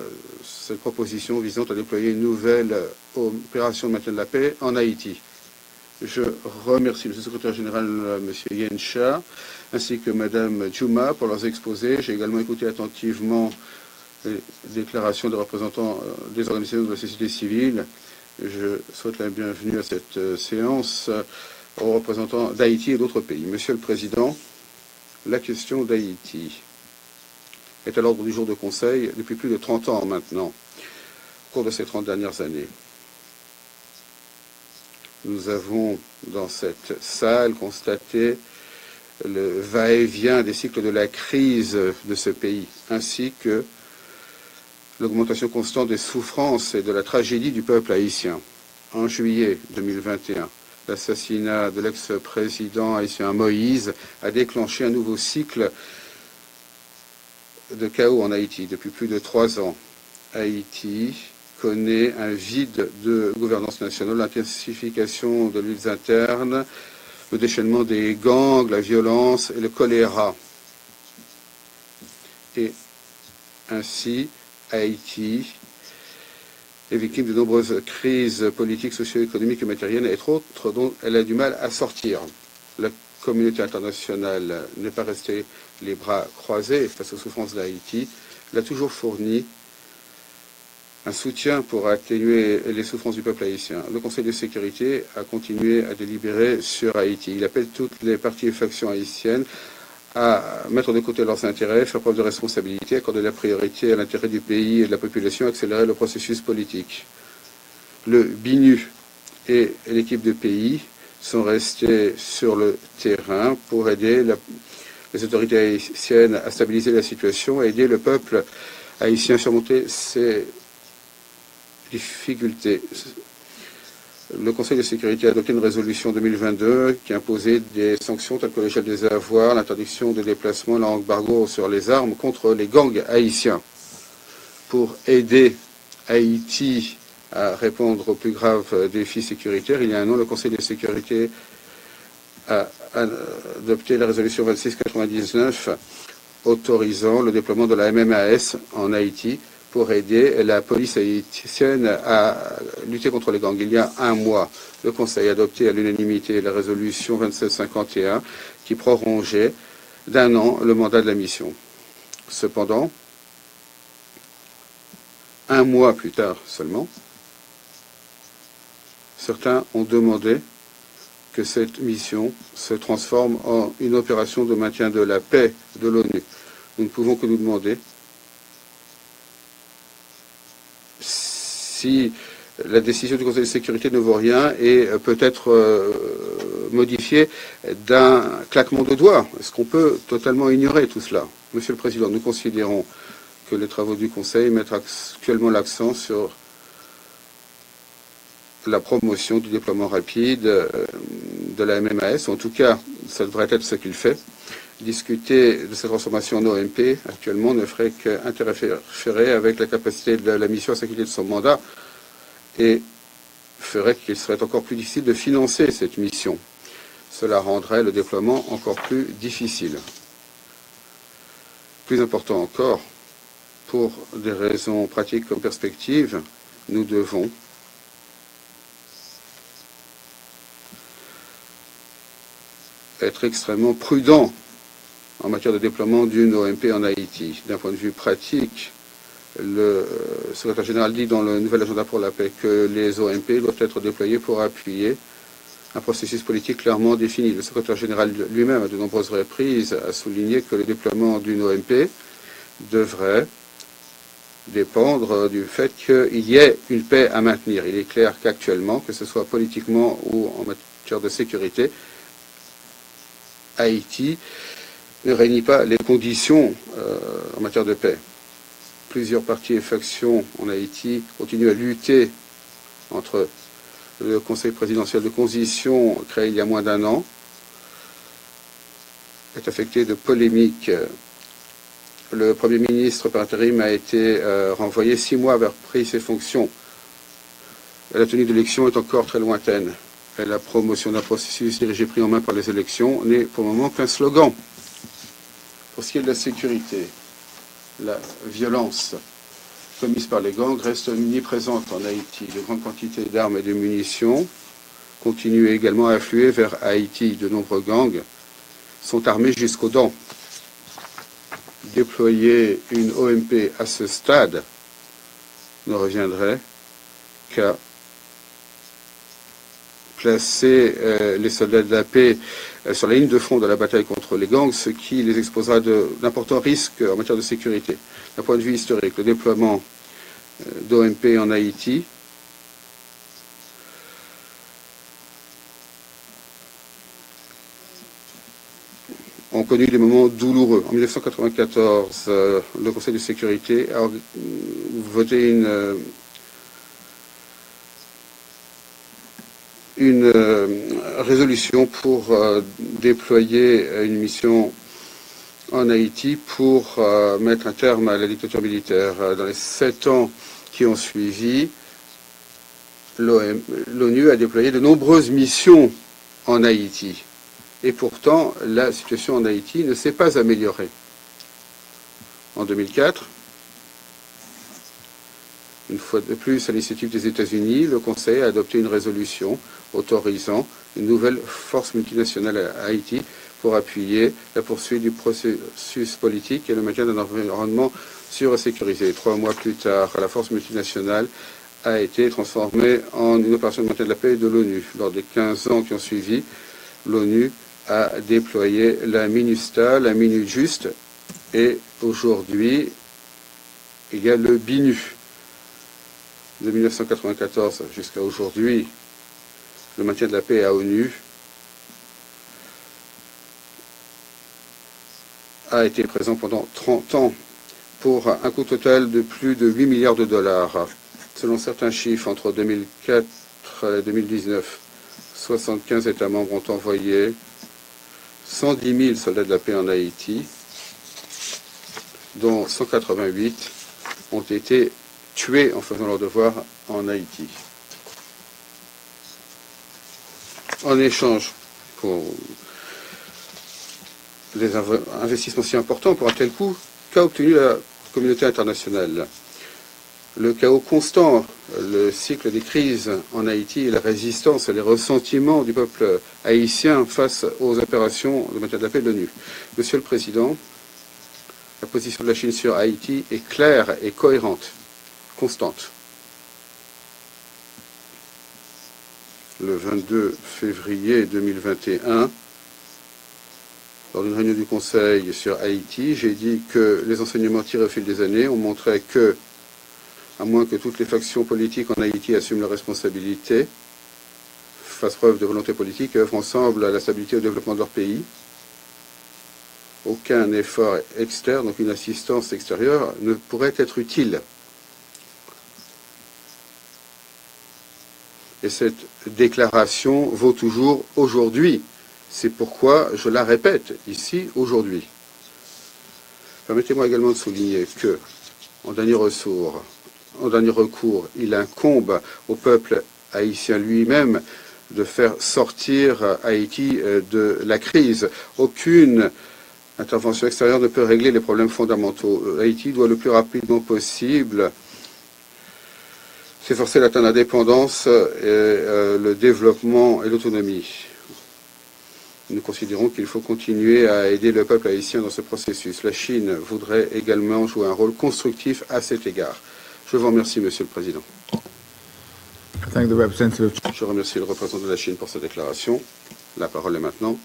cette proposition visant à déployer une nouvelle opération de maintien de la paix en Haïti. Je remercie le secrétaire général, M. Yen Cha, ainsi que Mme Juma pour leurs exposés. J'ai également écouté attentivement les déclarations des représentants des organisations de la société civile. Je souhaite la bienvenue à cette séance aux représentants d'Haïti et d'autres pays. Monsieur le Président, la question d'Haïti est à l'ordre du jour de Conseil depuis plus de 30 ans maintenant, au cours de ces 30 dernières années. Nous avons, dans cette salle, constaté le va-et-vient des cycles de la crise de ce pays, ainsi que l'augmentation constante des souffrances et de la tragédie du peuple haïtien. En juillet 2021, l'assassinat de l'ex-président haïtien Moïse a déclenché un nouveau cycle de chaos en Haïti. Depuis plus de 3 ans, Haïti connaît un vide de gouvernance nationale, l'intensification de luttes internes, le déchaînement des gangs, la violence et le choléra. Et ainsi, Haïti est victime de nombreuses crises politiques, socio-économiques et matérielles, et autres dont elle a du mal à sortir. La communauté internationale n'est pas restée les bras croisés face aux souffrances d'Haïti. Elle a toujours fourni un soutien pour atténuer les souffrances du peuple haïtien. Le Conseil de sécurité a continué à délibérer sur Haïti. Il appelle toutes les parties et factions haïtiennes à mettre de côté leurs intérêts, faire preuve de responsabilité, accorder la priorité à l'intérêt du pays et de la population, accélérer le processus politique. Le BINU et l'équipe de pays sont restés sur le terrain pour aider les autorités haïtiennes à stabiliser la situation et aider le peuple haïtien à surmonter ses difficultés. Le Conseil de sécurité a adopté une résolution 2022 qui imposait des sanctions telles que le gel des avoirs, l'interdiction de déplacement, l'embargo sur les armes contre les gangs haïtiens. Pour aider Haïti à répondre aux plus graves défis sécuritaires, il y a un an, le Conseil de sécurité a adopté la résolution 2699 autorisant le déploiement de la MMAS en Haïti pour aider la police haïtienne à lutter contre les gangs. Il y a un mois, le Conseil a adopté à l'unanimité la résolution 2751 qui prolongeait d'1 an le mandat de la mission. Cependant, un mois plus tard seulement, certains ont demandé que cette mission se transforme en une opération de maintien de la paix de l'ONU. Nous ne pouvons que nous demander si la décision du Conseil de sécurité ne vaut rien et peut être modifiée d'un claquement de doigts. Est-ce qu'on peut totalement ignorer tout cela? Monsieur le Président, nous considérons que les travaux du Conseil mettent actuellement l'accent sur la promotion du déploiement rapide de la MMAS. En tout cas, ça devrait être ce qu'il fait. Discuter de cette transformation en OMP actuellement ne ferait qu'interférer avec la capacité de la mission à s'acquitter de son mandat et ferait qu'il serait encore plus difficile de financer cette mission. Cela rendrait le déploiement encore plus difficile. Plus important encore, pour des raisons pratiques comme perspective, nous devons être extrêmement prudents en matière de déploiement d'une OMP en Haïti. D'un point de vue pratique, le secrétaire général dit dans le nouvel agenda pour la paix que les OMP doivent être déployées pour appuyer un processus politique clairement défini. Le secrétaire général lui-même, à de nombreuses reprises, a souligné que le déploiement d'une OMP devrait dépendre du fait qu'il y ait une paix à maintenir. Il est clair qu'actuellement, que ce soit politiquement ou en matière de sécurité, Haïti ne réunit pas les conditions en matière de paix. Plusieurs partis et factions en Haïti continuent à lutter entre le Conseil présidentiel de transition, créé il y a moins d'un an, est affecté de polémiques. Le Premier ministre par intérim a été renvoyé 6 mois avoir pris ses fonctions. La tenue d'élections est encore très lointaine. Et la promotion d'un processus dirigé pris en main par les élections n'est pour le moment qu'un slogan. Pour ce qui est de la sécurité, la violence commise par les gangs reste omniprésente en Haïti. De grandes quantités d'armes et de munitions continuent également à affluer vers Haïti. De nombreux gangs sont armés jusqu'aux dents. Déployer une OMP à ce stade ne reviendrait qu'à placer les soldats de la paix sur la ligne de front de la bataille contre les gangs, ce qui les exposera d'importants risques en matière de sécurité. D'un point de vue historique, le déploiement d'OMP en Haïti ont connu des moments douloureux. En 1994, le Conseil de sécurité a voté une résolution pour déployer une mission en Haïti pour mettre un terme à la dictature militaire. Dans les 7 ans qui ont suivi, l'ONU a déployé de nombreuses missions en Haïti. Et pourtant, la situation en Haïti ne s'est pas améliorée. En 2004, une fois de plus, à l'initiative des États-Unis, le Conseil a adopté une résolution autorisant une nouvelle force multinationale à Haïti pour appuyer la poursuite du processus politique et le maintien d'un environnement sûr et sécurisé. 3 mois plus tard, la force multinationale a été transformée en une opération de maintien de la paix de l'ONU. Lors des 15 ans qui ont suivi, l'ONU a déployé la MINUSTA, la Minute Juste, et aujourd'hui, il y a le BINU. De 1994 jusqu'à aujourd'hui, le maintien de la paix à ONU a été présent pendant 30 ans pour un coût total de plus de 8 milliards de dollars. Selon certains chiffres, entre 2004 et 2019, 75 États membres ont envoyé 110 000 soldats de la paix en Haïti, dont 188 ont été tués en faisant leur devoir en Haïti. En échange pour des investissements si importants pour un tel coût, qu'a obtenu la communauté internationale? Le chaos constant, le cycle des crises en Haïti et la résistance et les ressentiments du peuple haïtien face aux opérations de maintien de la paix de l'ONU. Monsieur le Président, la position de la Chine sur Haïti est claire et cohérente, constante. Le 22 février 2021, lors d'une réunion du Conseil sur Haïti, j'ai dit que les enseignements tirés au fil des années ont montré que, à moins que toutes les factions politiques en Haïti assument leurs responsabilités, fassent preuve de volonté politique et œuvrent ensemble à la stabilité et au développement de leur pays, aucun effort externe, donc une assistance extérieure, ne pourrait être utile. Et cette déclaration vaut toujours aujourd'hui. C'est pourquoi je la répète ici aujourd'hui. Permettez-moi également de souligner que, en dernier recours, il incombe au peuple haïtien lui-même de faire sortir Haïti de la crise. Aucune intervention extérieure ne peut régler les problèmes fondamentaux. Haïti doit le plus rapidement possible s'efforcer d'atteindre l'indépendance et le développement et l'autonomie. Nous considérons qu'il faut continuer à aider le peuple haïtien dans ce processus. La Chine voudrait également jouer un rôle constructif à cet égard. Je vous remercie, Monsieur le Président. Je remercie le représentant de la Chine pour sa déclaration. La parole est maintenant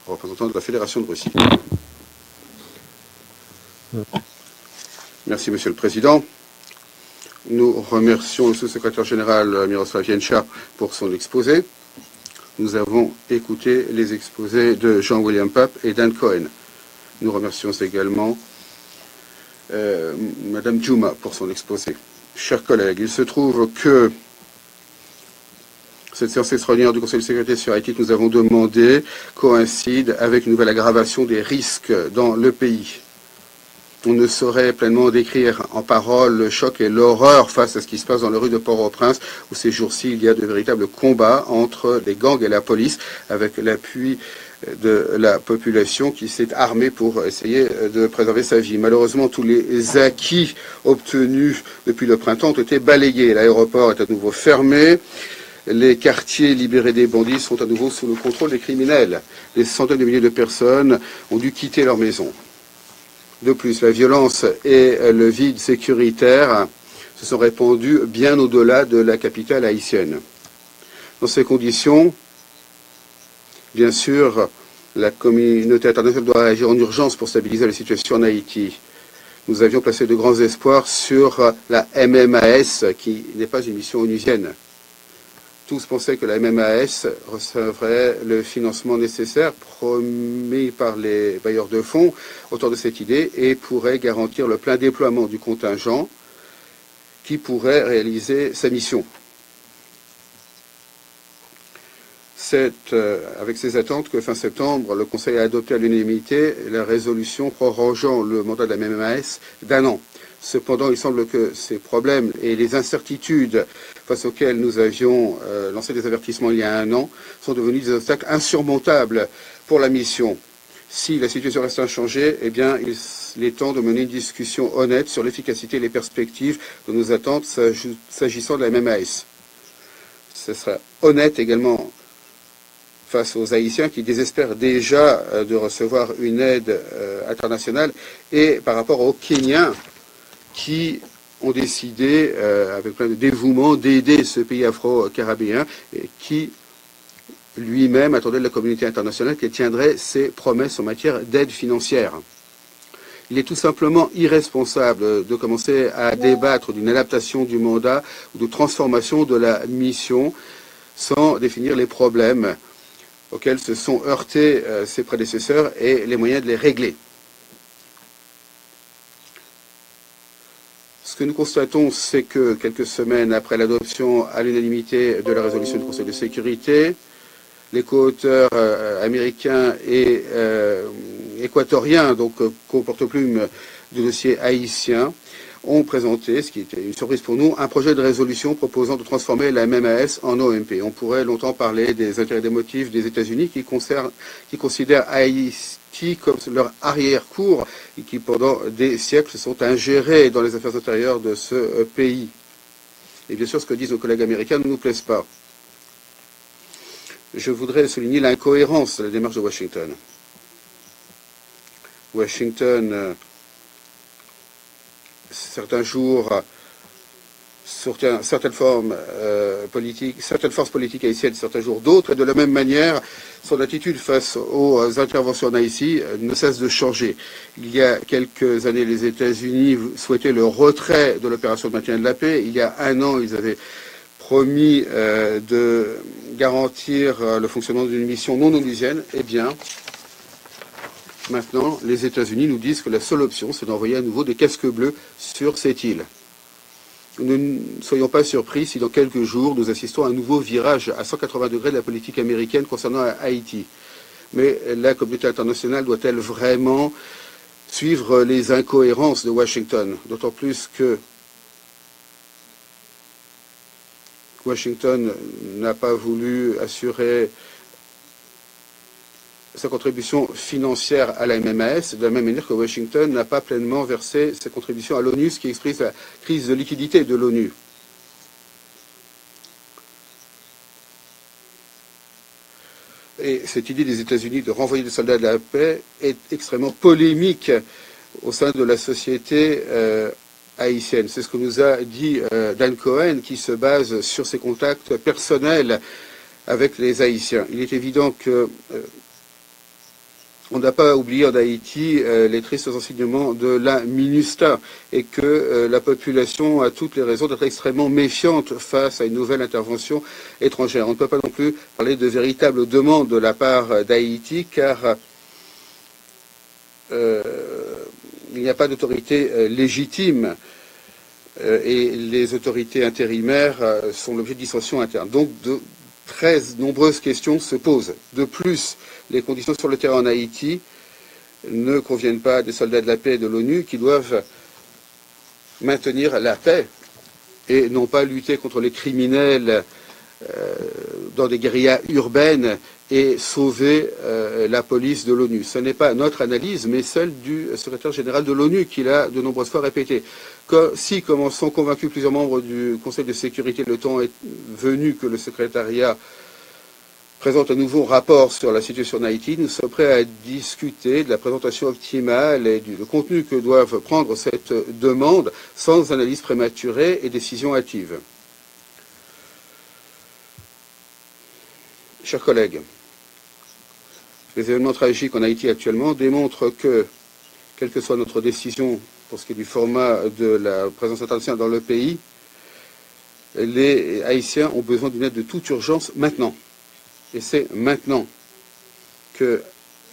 au représentant de la Fédération de Russie. Merci, Monsieur le Président. Nous remercions le sous-secrétaire général Miroslav Yencha pour son exposé. Nous avons écouté les exposés de Jean-William Pape et Dan Cohen. Nous remercions également Madame Juma pour son exposé. Chers collègues, il se trouve que cette séance extraordinaire du Conseil de sécurité sur Haïti que nous avons demandé coïncide avec une nouvelle aggravation des risques dans le pays. On ne saurait pleinement décrire en paroles le choc et l'horreur face à ce qui se passe dans les rues de Port-au-Prince, où ces jours-ci, il y a de véritables combats entre les gangs et la police, avec l'appui de la population qui s'est armée pour essayer de préserver sa vie. Malheureusement, tous les acquis obtenus depuis le printemps ont été balayés. L'aéroport est à nouveau fermé. Les quartiers libérés des bandits sont à nouveau sous le contrôle des criminels. Des centaines de milliers de personnes ont dû quitter leur maison. De plus, la violence et le vide sécuritaire se sont répandus bien au-delà de la capitale haïtienne. Dans ces conditions, bien sûr, la communauté internationale doit agir en urgence pour stabiliser la situation en Haïti. Nous avions placé de grands espoirs sur la MMAS, qui n'est pas une mission onusienne. Tous pensaient que la MMAS recevrait le financement nécessaire promis par les bailleurs de fonds autour de cette idée et pourrait garantir le plein déploiement du contingent qui pourrait réaliser sa mission. C'est avec ces attentes que fin septembre, le Conseil a adopté à l'unanimité la résolution prorogeant le mandat de la MMAS d'1 an. Cependant, il semble que ces problèmes et les incertitudes face auxquels nous avions lancé des avertissements il y a 1 an sont devenus des obstacles insurmontables pour la mission. Si la situation reste inchangée, eh bien, il est temps de mener une discussion honnête sur l'efficacité et les perspectives de nos attentes s'agissant de la MMAS. Ce sera honnête également face aux Haïtiens qui désespèrent déjà de recevoir une aide internationale et par rapport aux Kenyans qui ont décidé, avec plein de dévouement, d'aider ce pays afro-caribéen et qui lui-même attendait de la communauté internationale qu'elle tiendrait ses promesses en matière d'aide financière. Il est tout simplement irresponsable de commencer à débattre d'une adaptation du mandat ou de transformation de la mission sans définir les problèmes auxquels se sont heurtés ses prédécesseurs et les moyens de les régler. Ce que nous constatons, c'est que quelques semaines après l'adoption à l'unanimité de la résolution du Conseil de sécurité, les co-auteurs américains et équatoriens, donc co-porte-plume du dossier haïtien, ont présenté, ce qui était une surprise pour nous, un projet de résolution proposant de transformer la MMAS en OMP. On pourrait longtemps parler des intérêts et des motifs des États-Unis qui considèrent Haïti comme leur arrière-cour et qui, pendant des siècles, se sont ingérés dans les affaires intérieures de ce pays. Et bien sûr, ce que disent nos collègues américains ne nous plaise pas. Je voudrais souligner l'incohérence de la démarche de Washington. Washington, certains jours, certaines forces politiques haïtiennes, certains jours d'autres, et de la même manière, son attitude face aux interventions en Haïti ne cesse de changer. Il y a quelques années, les États-Unis souhaitaient le retrait de l'opération de maintien de la paix. Il y a 1 an, ils avaient promis de garantir le fonctionnement d'une mission non onusienne. Eh bien, maintenant, les États-Unis nous disent que la seule option, c'est d'envoyer à nouveau des casques bleus sur cette île. Nous ne soyons pas surpris si dans quelques jours, nous assistons à un nouveau virage à 180 degrés de la politique américaine concernant Haïti. Mais la communauté internationale doit-elle vraiment suivre les incohérences de Washington? D'autant plus que Washington n'a pas voulu assurer sa contribution financière à la MMAS, de la même manière que Washington n'a pas pleinement versé sa contribution à l'ONU, ce qui exprime la crise de liquidité de l'ONU. Et cette idée des États-Unis de renvoyer des soldats de la paix est extrêmement polémique au sein de la société haïtienne. C'est ce que nous a dit Dan Cohen, qui se base sur ses contacts personnels avec les Haïtiens. Il est évident que on n'a pas oublié en Haïti les tristes enseignements de la MINUSTAH et que la population a toutes les raisons d'être extrêmement méfiante face à une nouvelle intervention étrangère. On ne peut pas non plus parler de véritables demandes de la part d'Haïti car il n'y a pas d'autorité légitime et les autorités intérimaires sont l'objet de dissensions internes. Donc de très nombreuses questions se posent. De plus, les conditions sur le terrain en Haïti ne conviennent pas des soldats de la paix et de l'ONU qui doivent maintenir la paix et non pas lutter contre les criminels dans des guérillas urbaines et sauver la police de l'ONU. Ce n'est pas notre analyse, mais celle du secrétaire général de l'ONU qui l'a de nombreuses fois répété. Si, comme en sont convaincus plusieurs membres du Conseil de sécurité, le temps est venu que le secrétariat présente un nouveau rapport sur la situation en Haïti, nous sommes prêts à discuter de la présentation optimale et du contenu que doivent prendre cette demande sans analyse prématurée et décision hâtive. Chers collègues, les événements tragiques en Haïti actuellement démontrent que, quelle que soit notre décision pour ce qui est du format de la présence internationale dans le pays, les Haïtiens ont besoin d'une aide de toute urgence maintenant. Et c'est maintenant que,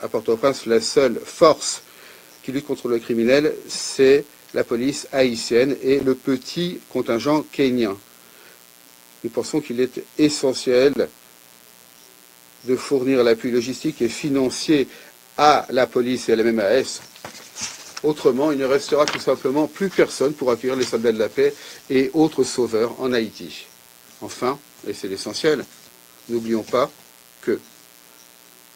à Port-au-Prince, la seule force qui lutte contre le criminel, c'est la police haïtienne et le petit contingent kenyan. Nous pensons qu'il est essentiel de fournir l'appui logistique et financier à la police et à la MMAS. Autrement, il ne restera tout simplement plus personne pour accueillir les soldats de la paix et autres sauveurs en Haïti. Enfin, et c'est l'essentiel, n'oublions pas que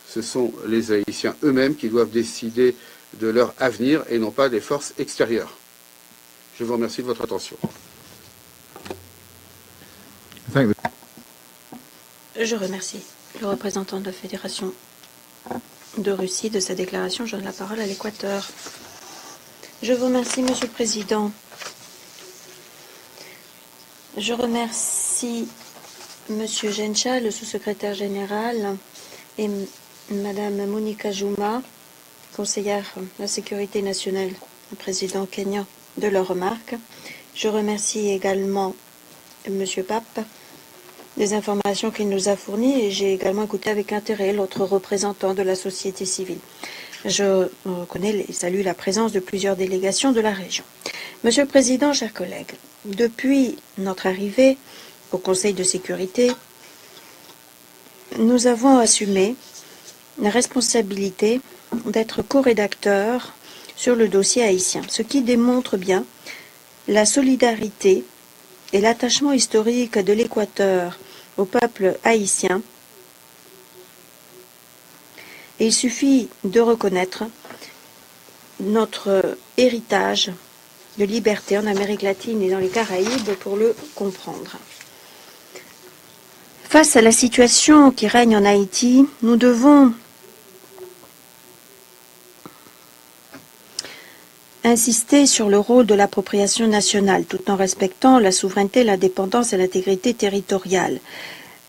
ce sont les Haïtiens eux-mêmes qui doivent décider de leur avenir et non pas des forces extérieures. Je vous remercie de votre attention. Je remercie le représentant de la Fédération de Russie de sa déclaration. Je donne la parole à l'Équateur. Je vous remercie, Monsieur le Président. Je remercie Monsieur Gencha, le sous-secrétaire général, et Madame Monica Juma, conseillère de la sécurité nationale, le président kenyan, de leurs remarques. Je remercie également Monsieur Pape des informations qu'il nous a fournies et j'ai également écouté avec intérêt l'autre représentant de la société civile. Je reconnais et salue la présence de plusieurs délégations de la région. Monsieur le Président, chers collègues, depuis notre arrivée au Conseil de sécurité, nous avons assumé la responsabilité d'être co-rédacteurs sur le dossier haïtien, ce qui démontre bien la solidarité et l'attachement historique de l'Équateur au peuple haïtien. Et il suffit de reconnaître notre héritage de liberté en Amérique latine et dans les Caraïbes pour le comprendre. Face à la situation qui règne en Haïti, nous devons insister sur le rôle de l'appropriation nationale, tout en respectant la souveraineté, l'indépendance et l'intégrité territoriale.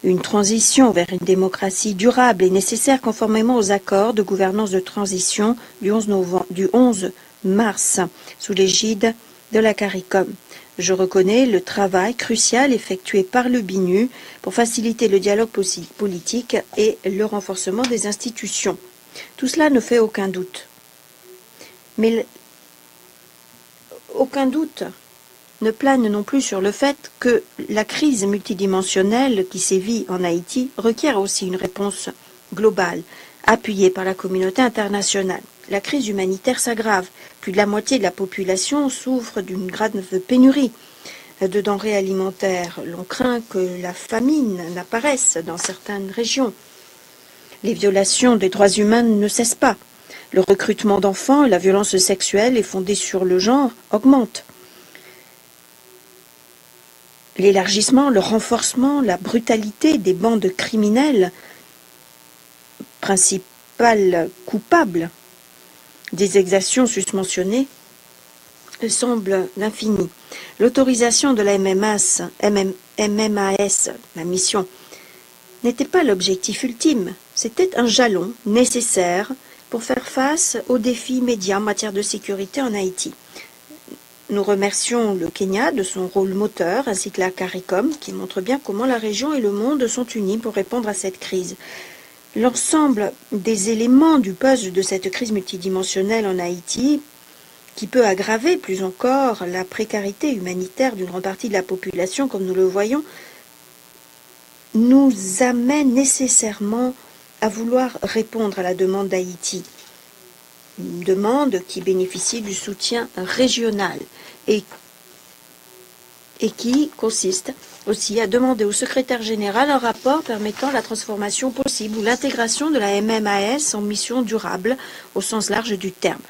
Une transition vers une démocratie durable est nécessaire conformément aux accords de gouvernance de transition du 11 mars sous l'égide de la CARICOM. Je reconnais le travail crucial effectué par le BINU pour faciliter le dialogue politique et le renforcement des institutions. Tout cela ne fait aucun doute. Mais aucun doute ne plane non plus sur le fait que la crise multidimensionnelle qui sévit en Haïti requiert aussi une réponse globale, appuyée par la communauté internationale. La crise humanitaire s'aggrave. Plus de la moitié de la population souffre d'une grave pénurie de denrées alimentaires. L'on craint que la famine n'apparaisse dans certaines régions. Les violations des droits humains ne cessent pas. Le recrutement d'enfants et la violence sexuelle et fondée sur le genre augmentent. L'élargissement, le renforcement, la brutalité des bandes criminelles principal coupable des exactions susmentionnées semble infini. L'autorisation de la MMAS, la mission, n'était pas l'objectif ultime, c'était un jalon nécessaire pour faire face aux défis immédiats en matière de sécurité en Haïti. Nous remercions le Kenya de son rôle moteur, ainsi que la CARICOM, qui montre bien comment la région et le monde sont unis pour répondre à cette crise. L'ensemble des éléments du puzzle de cette crise multidimensionnelle en Haïti, qui peut aggraver plus encore la précarité humanitaire d'une grande partie de la population, comme nous le voyons, nous amène nécessairement à vouloir répondre à la demande d'Haïti. Une demande qui bénéficie du soutien régional et qui consiste aussi à demander au secrétaire général un rapport permettant la transformation possible ou l'intégration de la MMAS en mission durable au sens large du terme.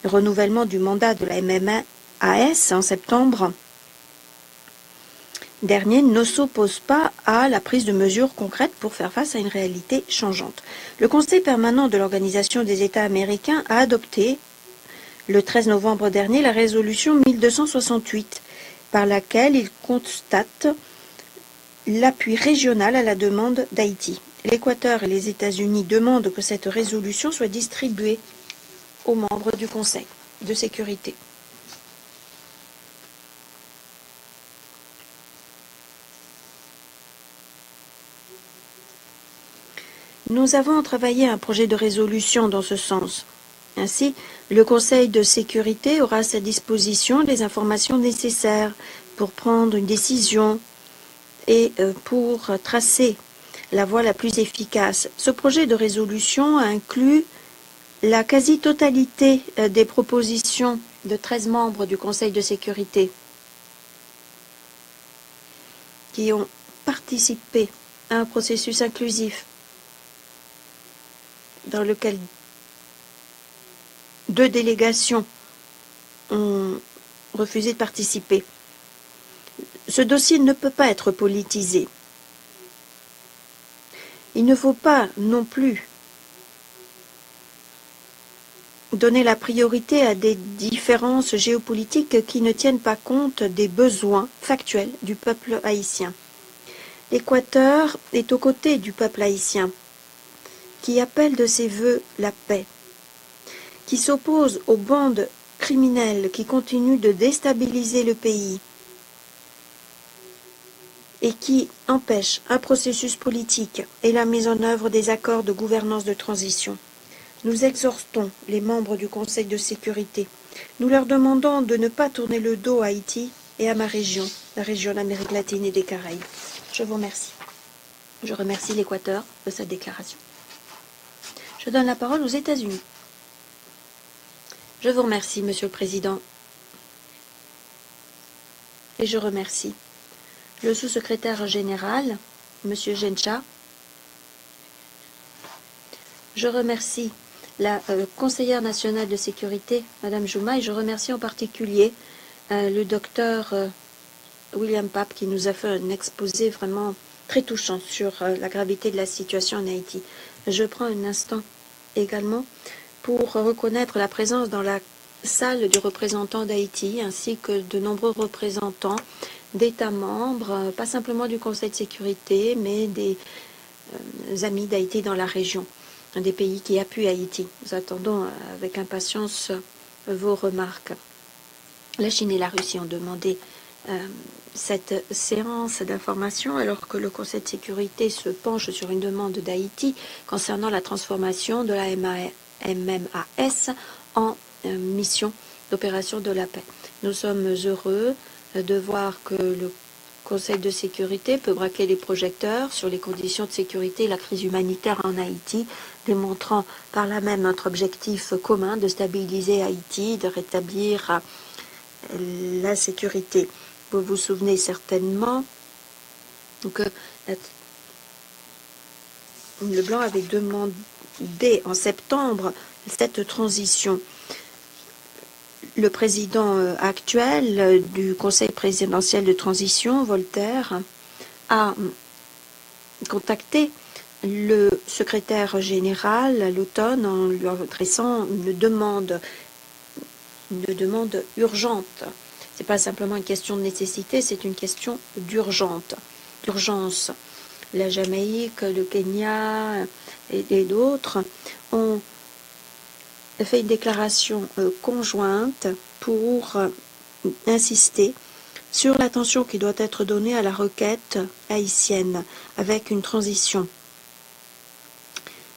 Le renouvellement du mandat de la MMAS en septembre dernier ne s'oppose pas à la prise de mesures concrètes pour faire face à une réalité changeante. Le Conseil permanent de l'Organisation des États américains a adopté le 13 novembre dernier la résolution 1268 par laquelle il constate l'appui régional à la demande d'Haïti. L'Équateur et les États-Unis demandent que cette résolution soit distribuée aux membres du Conseil de sécurité. Nous avons travaillé un projet de résolution dans ce sens. Ainsi, le Conseil de sécurité aura à sa disposition les informations nécessaires pour prendre une décision et pour tracer la voie la plus efficace. Ce projet de résolution inclut la quasi-totalité des propositions de 13 membres du Conseil de sécurité qui ont participé à un processus inclusif dans lequel 2 délégations ont refusé de participer. Ce dossier ne peut pas être politisé. Il ne faut pas non plus donner la priorité à des différences géopolitiques qui ne tiennent pas compte des besoins factuels du peuple haïtien. L'Équateur est aux côtés du peuple haïtien, qui appelle de ses vœux la paix, qui s'oppose aux bandes criminelles qui continuent de déstabiliser le pays et qui empêchent un processus politique et la mise en œuvre des accords de gouvernance de transition. Nous exhortons les membres du Conseil de sécurité. Nous leur demandons de ne pas tourner le dos à Haïti et à ma région, la région d'Amérique latine et des Caraïbes. Je vous remercie. Je remercie l'Équateur de sa déclaration. Je donne la parole aux États-Unis. Je vous remercie, Monsieur le Président. Et je remercie le sous-secrétaire général, Monsieur Gencha. Je remercie la conseillère nationale de sécurité, Madame Jouma, et je remercie en particulier le docteur William Pape qui nous a fait un exposé vraiment très touchant sur la gravité de la situation en Haïti. Je prends un instant également pour reconnaître la présence dans la salle du représentant d'Haïti ainsi que de nombreux représentants d'États membres, pas simplement du Conseil de sécurité, mais des amis d'Haïti dans la région, des pays qui appuient Haïti. Nous attendons avec impatience vos remarques. La Chine et la Russie ont demandé cette séance d'information alors que le Conseil de sécurité se penche sur une demande d'Haïti concernant la transformation de la MMAS en mission d'opération de la paix. Nous sommes heureux de voir que le Conseil de sécurité peut braquer les projecteurs sur les conditions de sécurité et la crise humanitaire en Haïti, démontrant par là même notre objectif commun de stabiliser Haïti, de rétablir la sécurité. Vous vous souvenez certainement que le Blanc avait demandé en septembre cette transition. Le président actuel du Conseil présidentiel de transition, Voltaire, a contacté le secrétaire général à l'automne en lui adressant une demande urgente. Ce n'est pas simplement une question de nécessité, c'est une question d'urgence. La Jamaïque, le Kenya et d'autres ont fait une déclaration conjointe pour insister sur l'attention qui doit être donnée à la requête haïtienne avec une transition.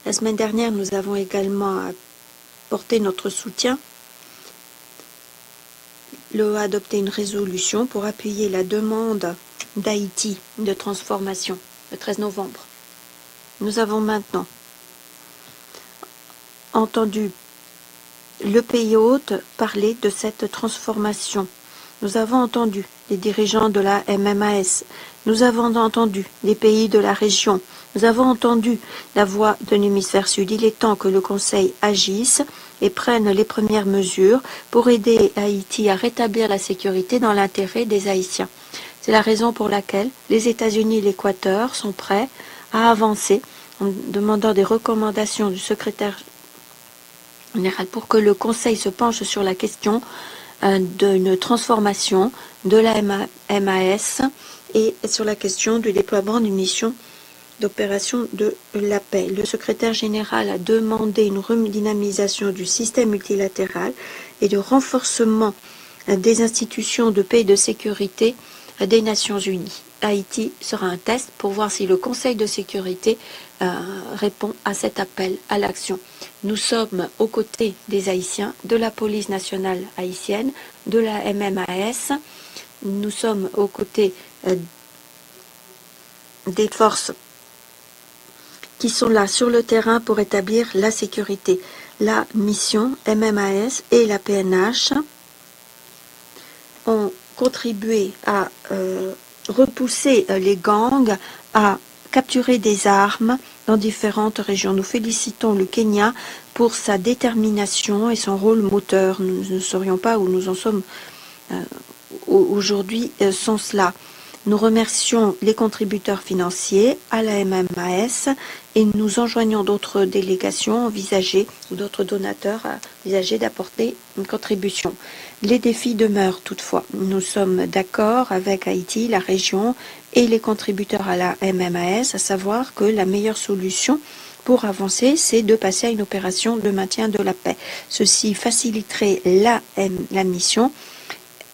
La semaine dernière, nous avons également apporté notre soutien. L'OA a adopté une résolution pour appuyer la demande d'Haïti de transformation le 13 novembre. Nous avons maintenant entendu le pays hôte parler de cette transformation. Nous avons entendu les dirigeants de la MMAS. Nous avons entendu les pays de la région. Nous avons entendu la voix de l'hémisphère sud. Il est temps que le Conseil agisse et prenne les premières mesures pour aider Haïti à rétablir la sécurité dans l'intérêt des Haïtiens. C'est la raison pour laquelle les États-Unis et l'Équateur sont prêts à avancer en demandant des recommandations du secrétaire général pour que le Conseil se penche sur la question d'une transformation de la MAS et sur la question du déploiement d'une mission d'opération de la paix. Le secrétaire général a demandé une redynamisation du système multilatéral et de renforcement des institutions de paix et de sécurité des Nations Unies. Haïti sera un test pour voir si le Conseil de sécurité répond à cet appel à l'action. Nous sommes aux côtés des Haïtiens, de la police nationale haïtienne, de la MMAS. Nous sommes aux côtés des forces qui sont là sur le terrain pour établir la sécurité. La mission MMAS et la PNH ont contribué à repousser les gangs, à capturer des armes dans différentes régions. Nous félicitons le Kenya pour sa détermination et son rôle moteur. Nous ne saurions pas où nous en sommes aujourd'hui sans cela. Nous remercions les contributeurs financiers à la MMAS et nous enjoignons d'autres délégations envisagées ou d'autres donateurs à envisager d'apporter une contribution. Les défis demeurent toutefois. Nous sommes d'accord avec Haïti, la région et les contributeurs à la MMAS, à savoir que la meilleure solution pour avancer, c'est de passer à une opération de maintien de la paix. Ceci faciliterait la mission,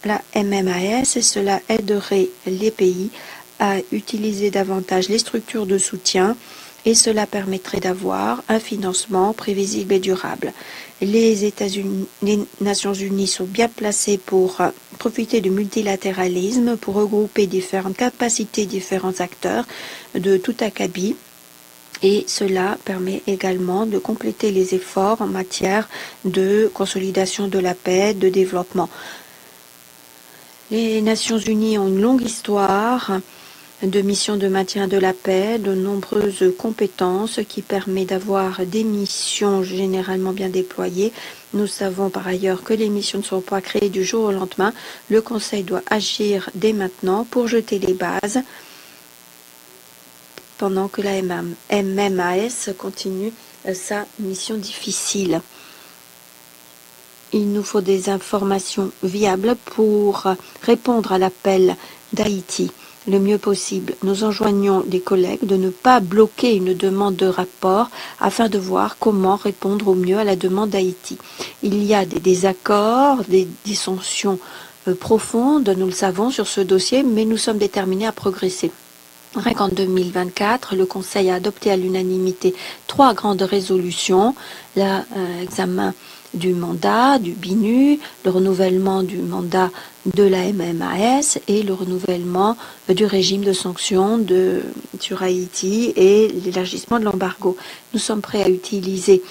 la MMAS, et cela aiderait les pays à utiliser davantage les structures de soutien et cela permettrait d'avoir un financement prévisible et durable. Les Nations Unies sont bien placées pour profiter du multilatéralisme, pour regrouper différentes capacités, différents acteurs de tout acabit. Et cela permet également de compléter les efforts en matière de consolidation de la paix, de développement. Les Nations Unies ont une longue histoire de missions de maintien de la paix, de nombreuses compétences qui permettent d'avoir des missions généralement bien déployées. Nous savons par ailleurs que les missions ne sont pas créées du jour au lendemain. Le Conseil doit agir dès maintenant pour jeter les bases pendant que la MMAS continue sa mission difficile. Il nous faut des informations viables pour répondre à l'appel d'Haïti le mieux possible. Nous enjoignons les collègues de ne pas bloquer une demande de rapport afin de voir comment répondre au mieux à la demande d'Haïti. Il y a des désaccords, des dissensions profondes, nous le savons, sur ce dossier, mais nous sommes déterminés à progresser. Rien qu'en 2024, le Conseil a adopté à l'unanimité 3 grandes résolutions, l'examen du mandat du BINU, le renouvellement du mandat de la MMAS et le renouvellement du régime de sanctions sur Haïti et l'élargissement de l'embargo. Nous sommes prêts à utiliser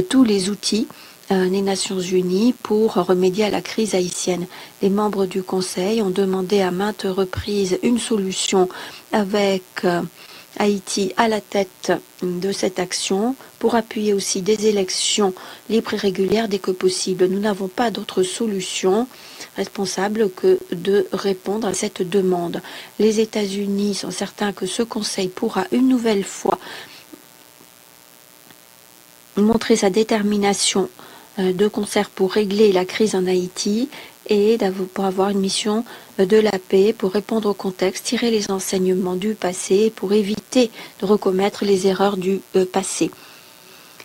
tous les outils des Nations Unies pour remédier à la crise haïtienne. Les membres du Conseil ont demandé à maintes reprises une solution avec Haïti à la tête de cette action pour appuyer aussi des élections libres et régulières dès que possible. Nous n'avons pas d'autre solution responsable que de répondre à cette demande. Les États-Unis sont certains que ce Conseil pourra une nouvelle fois montrer sa détermination de concert pour régler la crise en Haïti et pour avoir une mission de la paix, pour répondre au contexte, tirer les enseignements du passé, pour éviter de recommettre les erreurs du passé.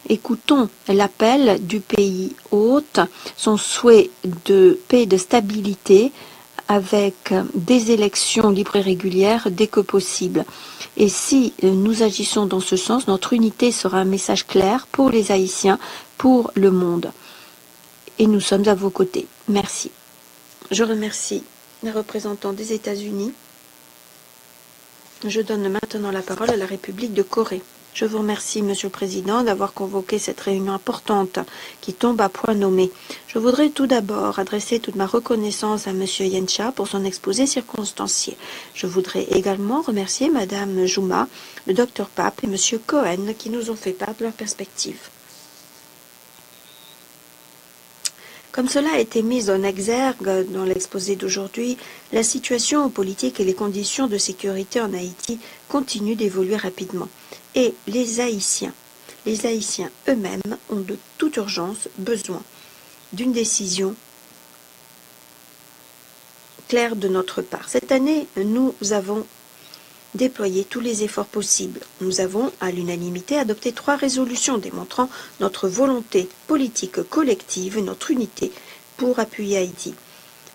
Écoutons l'appel du pays hôte, son souhait de paix et de stabilité avec des élections libres et régulières dès que possible. Et si nous agissons dans ce sens, notre unité sera un message clair pour les Haïtiens, pour le monde. Et nous sommes à vos côtés. Merci. Je remercie les représentants des États-Unis. Je donne maintenant la parole à la République de Corée. Je vous remercie, Monsieur le Président, d'avoir convoqué cette réunion importante qui tombe à point nommé. Je voudrais tout d'abord adresser toute ma reconnaissance à Monsieur Yencha pour son exposé circonstancié. Je voudrais également remercier Madame Jouma, le Dr Pape et Monsieur Cohen qui nous ont fait part de leurs perspectives. Comme cela a été mis en exergue dans l'exposé d'aujourd'hui, la situation politique et les conditions de sécurité en Haïti continuent d'évoluer rapidement. Et les Haïtiens eux-mêmes ont de toute urgence besoin d'une décision claire de notre part. Cette année, nous avons déployé tous les efforts possibles. Nous avons, à l'unanimité, adopté 3 résolutions démontrant notre volonté politique collective et notre unité pour appuyer Haïti.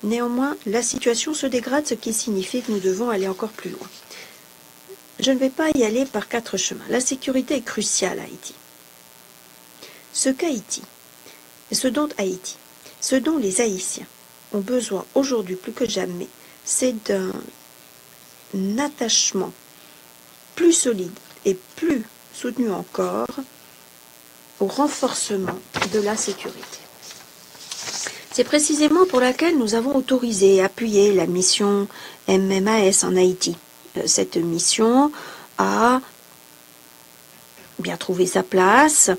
Néanmoins, la situation se dégrade, ce qui signifie que nous devons aller encore plus loin. Je ne vais pas y aller par 4 chemins. La sécurité est cruciale à Haïti. Ce dont les Haïtiens ont besoin aujourd'hui plus que jamais, c'est d'un attachement plus solide et plus soutenu encore au renforcement de la sécurité. C'est précisément pour laquelle nous avons autorisé et appuyé la mission MMAS en Haïti. Cette mission a bien trouvé sa place,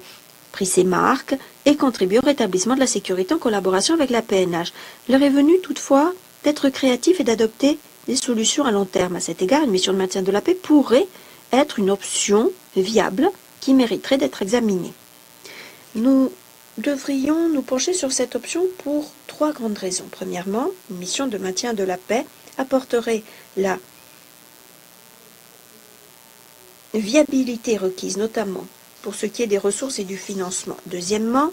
pris ses marques et contribué au rétablissement de la sécurité en collaboration avec la PNH. L'heure est venue toutefois d'être créatif et d'adopter des solutions à long terme. À cet égard, une mission de maintien de la paix pourrait être une option viable qui mériterait d'être examinée. Nous devrions nous pencher sur cette option pour 3 grandes raisons. Premièrement, une mission de maintien de la paix apporterait la viabilité requise, notamment pour ce qui est des ressources et du financement. Deuxièmement,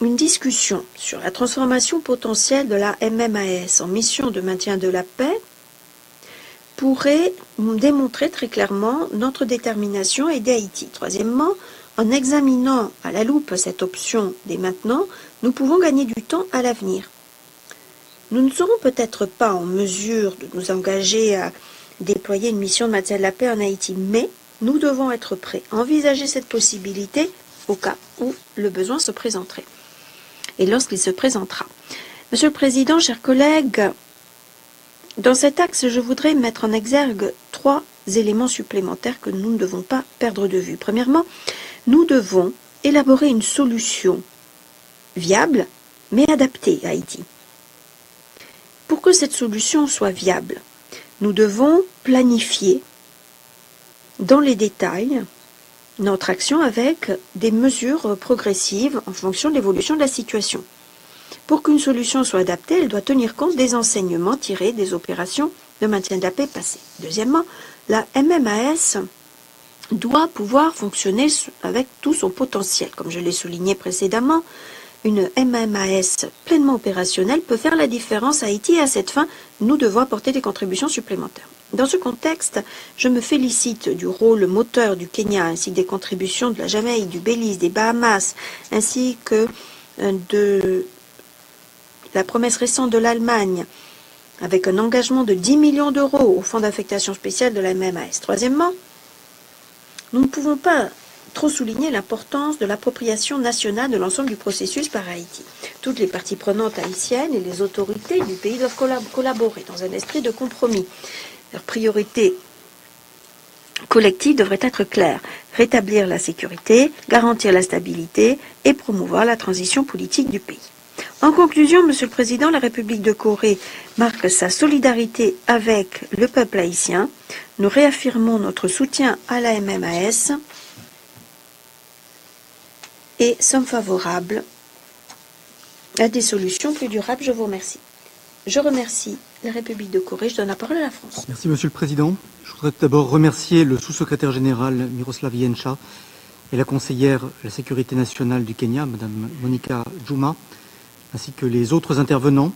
une discussion sur la transformation potentielle de la MMAS en mission de maintien de la paix pourrait démontrer très clairement notre détermination à aider Haïti. Troisièmement, en examinant à la loupe cette option dès maintenant, nous pouvons gagner du temps à l'avenir. Nous ne serons peut-être pas en mesure de nous engager à déployer une mission de maintien de la paix en Haïti, mais nous devons être prêts à envisager cette possibilité au cas où le besoin se présenterait. Et lorsqu'il se présentera. Monsieur le Président, chers collègues, dans cet axe, je voudrais mettre en exergue 3 éléments supplémentaires que nous ne devons pas perdre de vue. Premièrement, nous devons élaborer une solution viable, mais adaptée à Haïti. Pour que cette solution soit viable, nous devons planifier dans les détails notre action avec des mesures progressives en fonction de l'évolution de la situation. Pour qu'une solution soit adaptée, elle doit tenir compte des enseignements tirés des opérations de maintien de la paix passées. Deuxièmement, la MMAS doit pouvoir fonctionner avec tout son potentiel. Comme je l'ai souligné précédemment, une MMAS pleinement opérationnelle peut faire la différence à Haïti et à cette fin, nous devons apporter des contributions supplémentaires. Dans ce contexte, je me félicite du rôle moteur du Kenya ainsi que des contributions de la Jamaïque, du Belize, des Bahamas, ainsi que de la promesse récente de l'Allemagne, avec un engagement de 10 millions d'euros au fonds d'affectation spéciale de la MMAS. Troisièmement, nous ne pouvons pas trop souligner l'importance de l'appropriation nationale de l'ensemble du processus par Haïti. Toutes les parties prenantes haïtiennes et les autorités du pays doivent collaborer dans un esprit de compromis. Leur priorité collective devrait être claire: rétablir la sécurité, garantir la stabilité et promouvoir la transition politique du pays. En conclusion, Monsieur le Président, la République de Corée marque sa solidarité avec le peuple haïtien. Nous réaffirmons notre soutien à la MMAS et sommes favorables à des solutions plus durables. Je vous remercie. Je remercie la République de Corée. Je donne la parole à la France. Merci, Monsieur le Président. Je voudrais tout d'abord remercier le sous-secrétaire général Miroslav Yencha et la conseillère à la sécurité nationale du Kenya, Madame Monica Juma, ainsi que les autres intervenants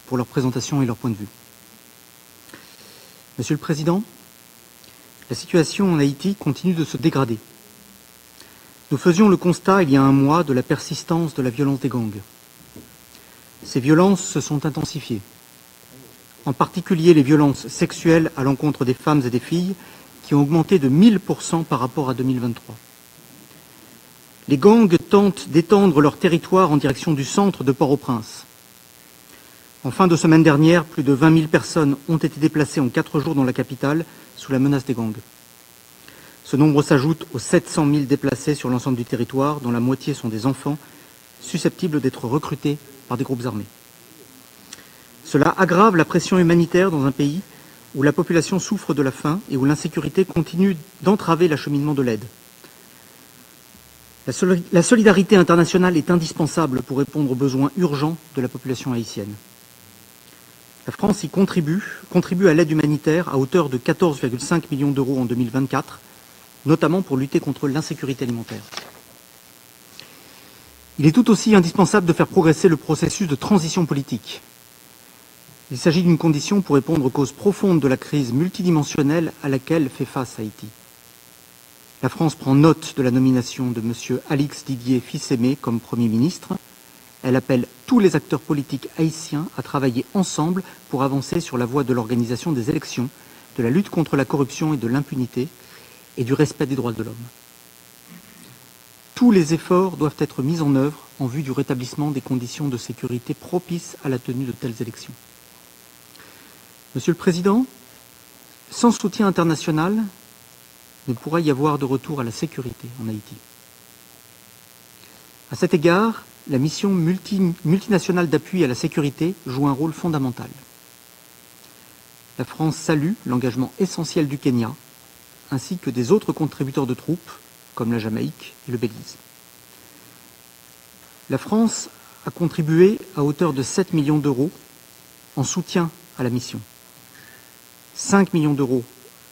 pour leur présentation et leur point de vue. Monsieur le Président, la situation en Haïti continue de se dégrader. Nous faisions le constat il y a un mois de la persistance de la violence des gangs. Ces violences se sont intensifiées, en particulier les violences sexuelles à l'encontre des femmes et des filles qui ont augmenté de 1000% par rapport à 2023. Les gangs tentent d'étendre leur territoire en direction du centre de Port-au-Prince. En fin de semaine dernière, plus de 20 000 personnes ont été déplacées en 4 jours dans la capitale sous la menace des gangs. Ce nombre s'ajoute aux 700 000 déplacés sur l'ensemble du territoire, dont la moitié sont des enfants susceptibles d'être recrutés par des groupes armés. Cela aggrave la pression humanitaire dans un pays où la population souffre de la faim et où l'insécurité continue d'entraver l'acheminement de l'aide. La solidarité internationale est indispensable pour répondre aux besoins urgents de la population haïtienne. La France y contribue à l'aide humanitaire à hauteur de 14,5 millions d'euros en 2024, notamment pour lutter contre l'insécurité alimentaire. Il est tout aussi indispensable de faire progresser le processus de transition politique. Il s'agit d'une condition pour répondre aux causes profondes de la crise multidimensionnelle à laquelle fait face Haïti. La France prend note de la nomination de M. Alix Didier Fils-Aimé comme Premier ministre. Elle appelle tous les acteurs politiques haïtiens à travailler ensemble pour avancer sur la voie de l'organisation des élections, de la lutte contre la corruption et de l'impunité et du respect des droits de l'homme. Tous les efforts doivent être mis en œuvre en vue du rétablissement des conditions de sécurité propices à la tenue de telles élections. Monsieur le Président, sans soutien international, il ne pourra y avoir de retour à la sécurité en Haïti. À cet égard, la mission multinationale d'appui à la sécurité joue un rôle fondamental. La France salue l'engagement essentiel du Kenya, ainsi que des autres contributeurs de troupes, comme la Jamaïque et le Belize. La France a contribué à hauteur de 7 millions d'euros en soutien à la mission. 5 millions d'euros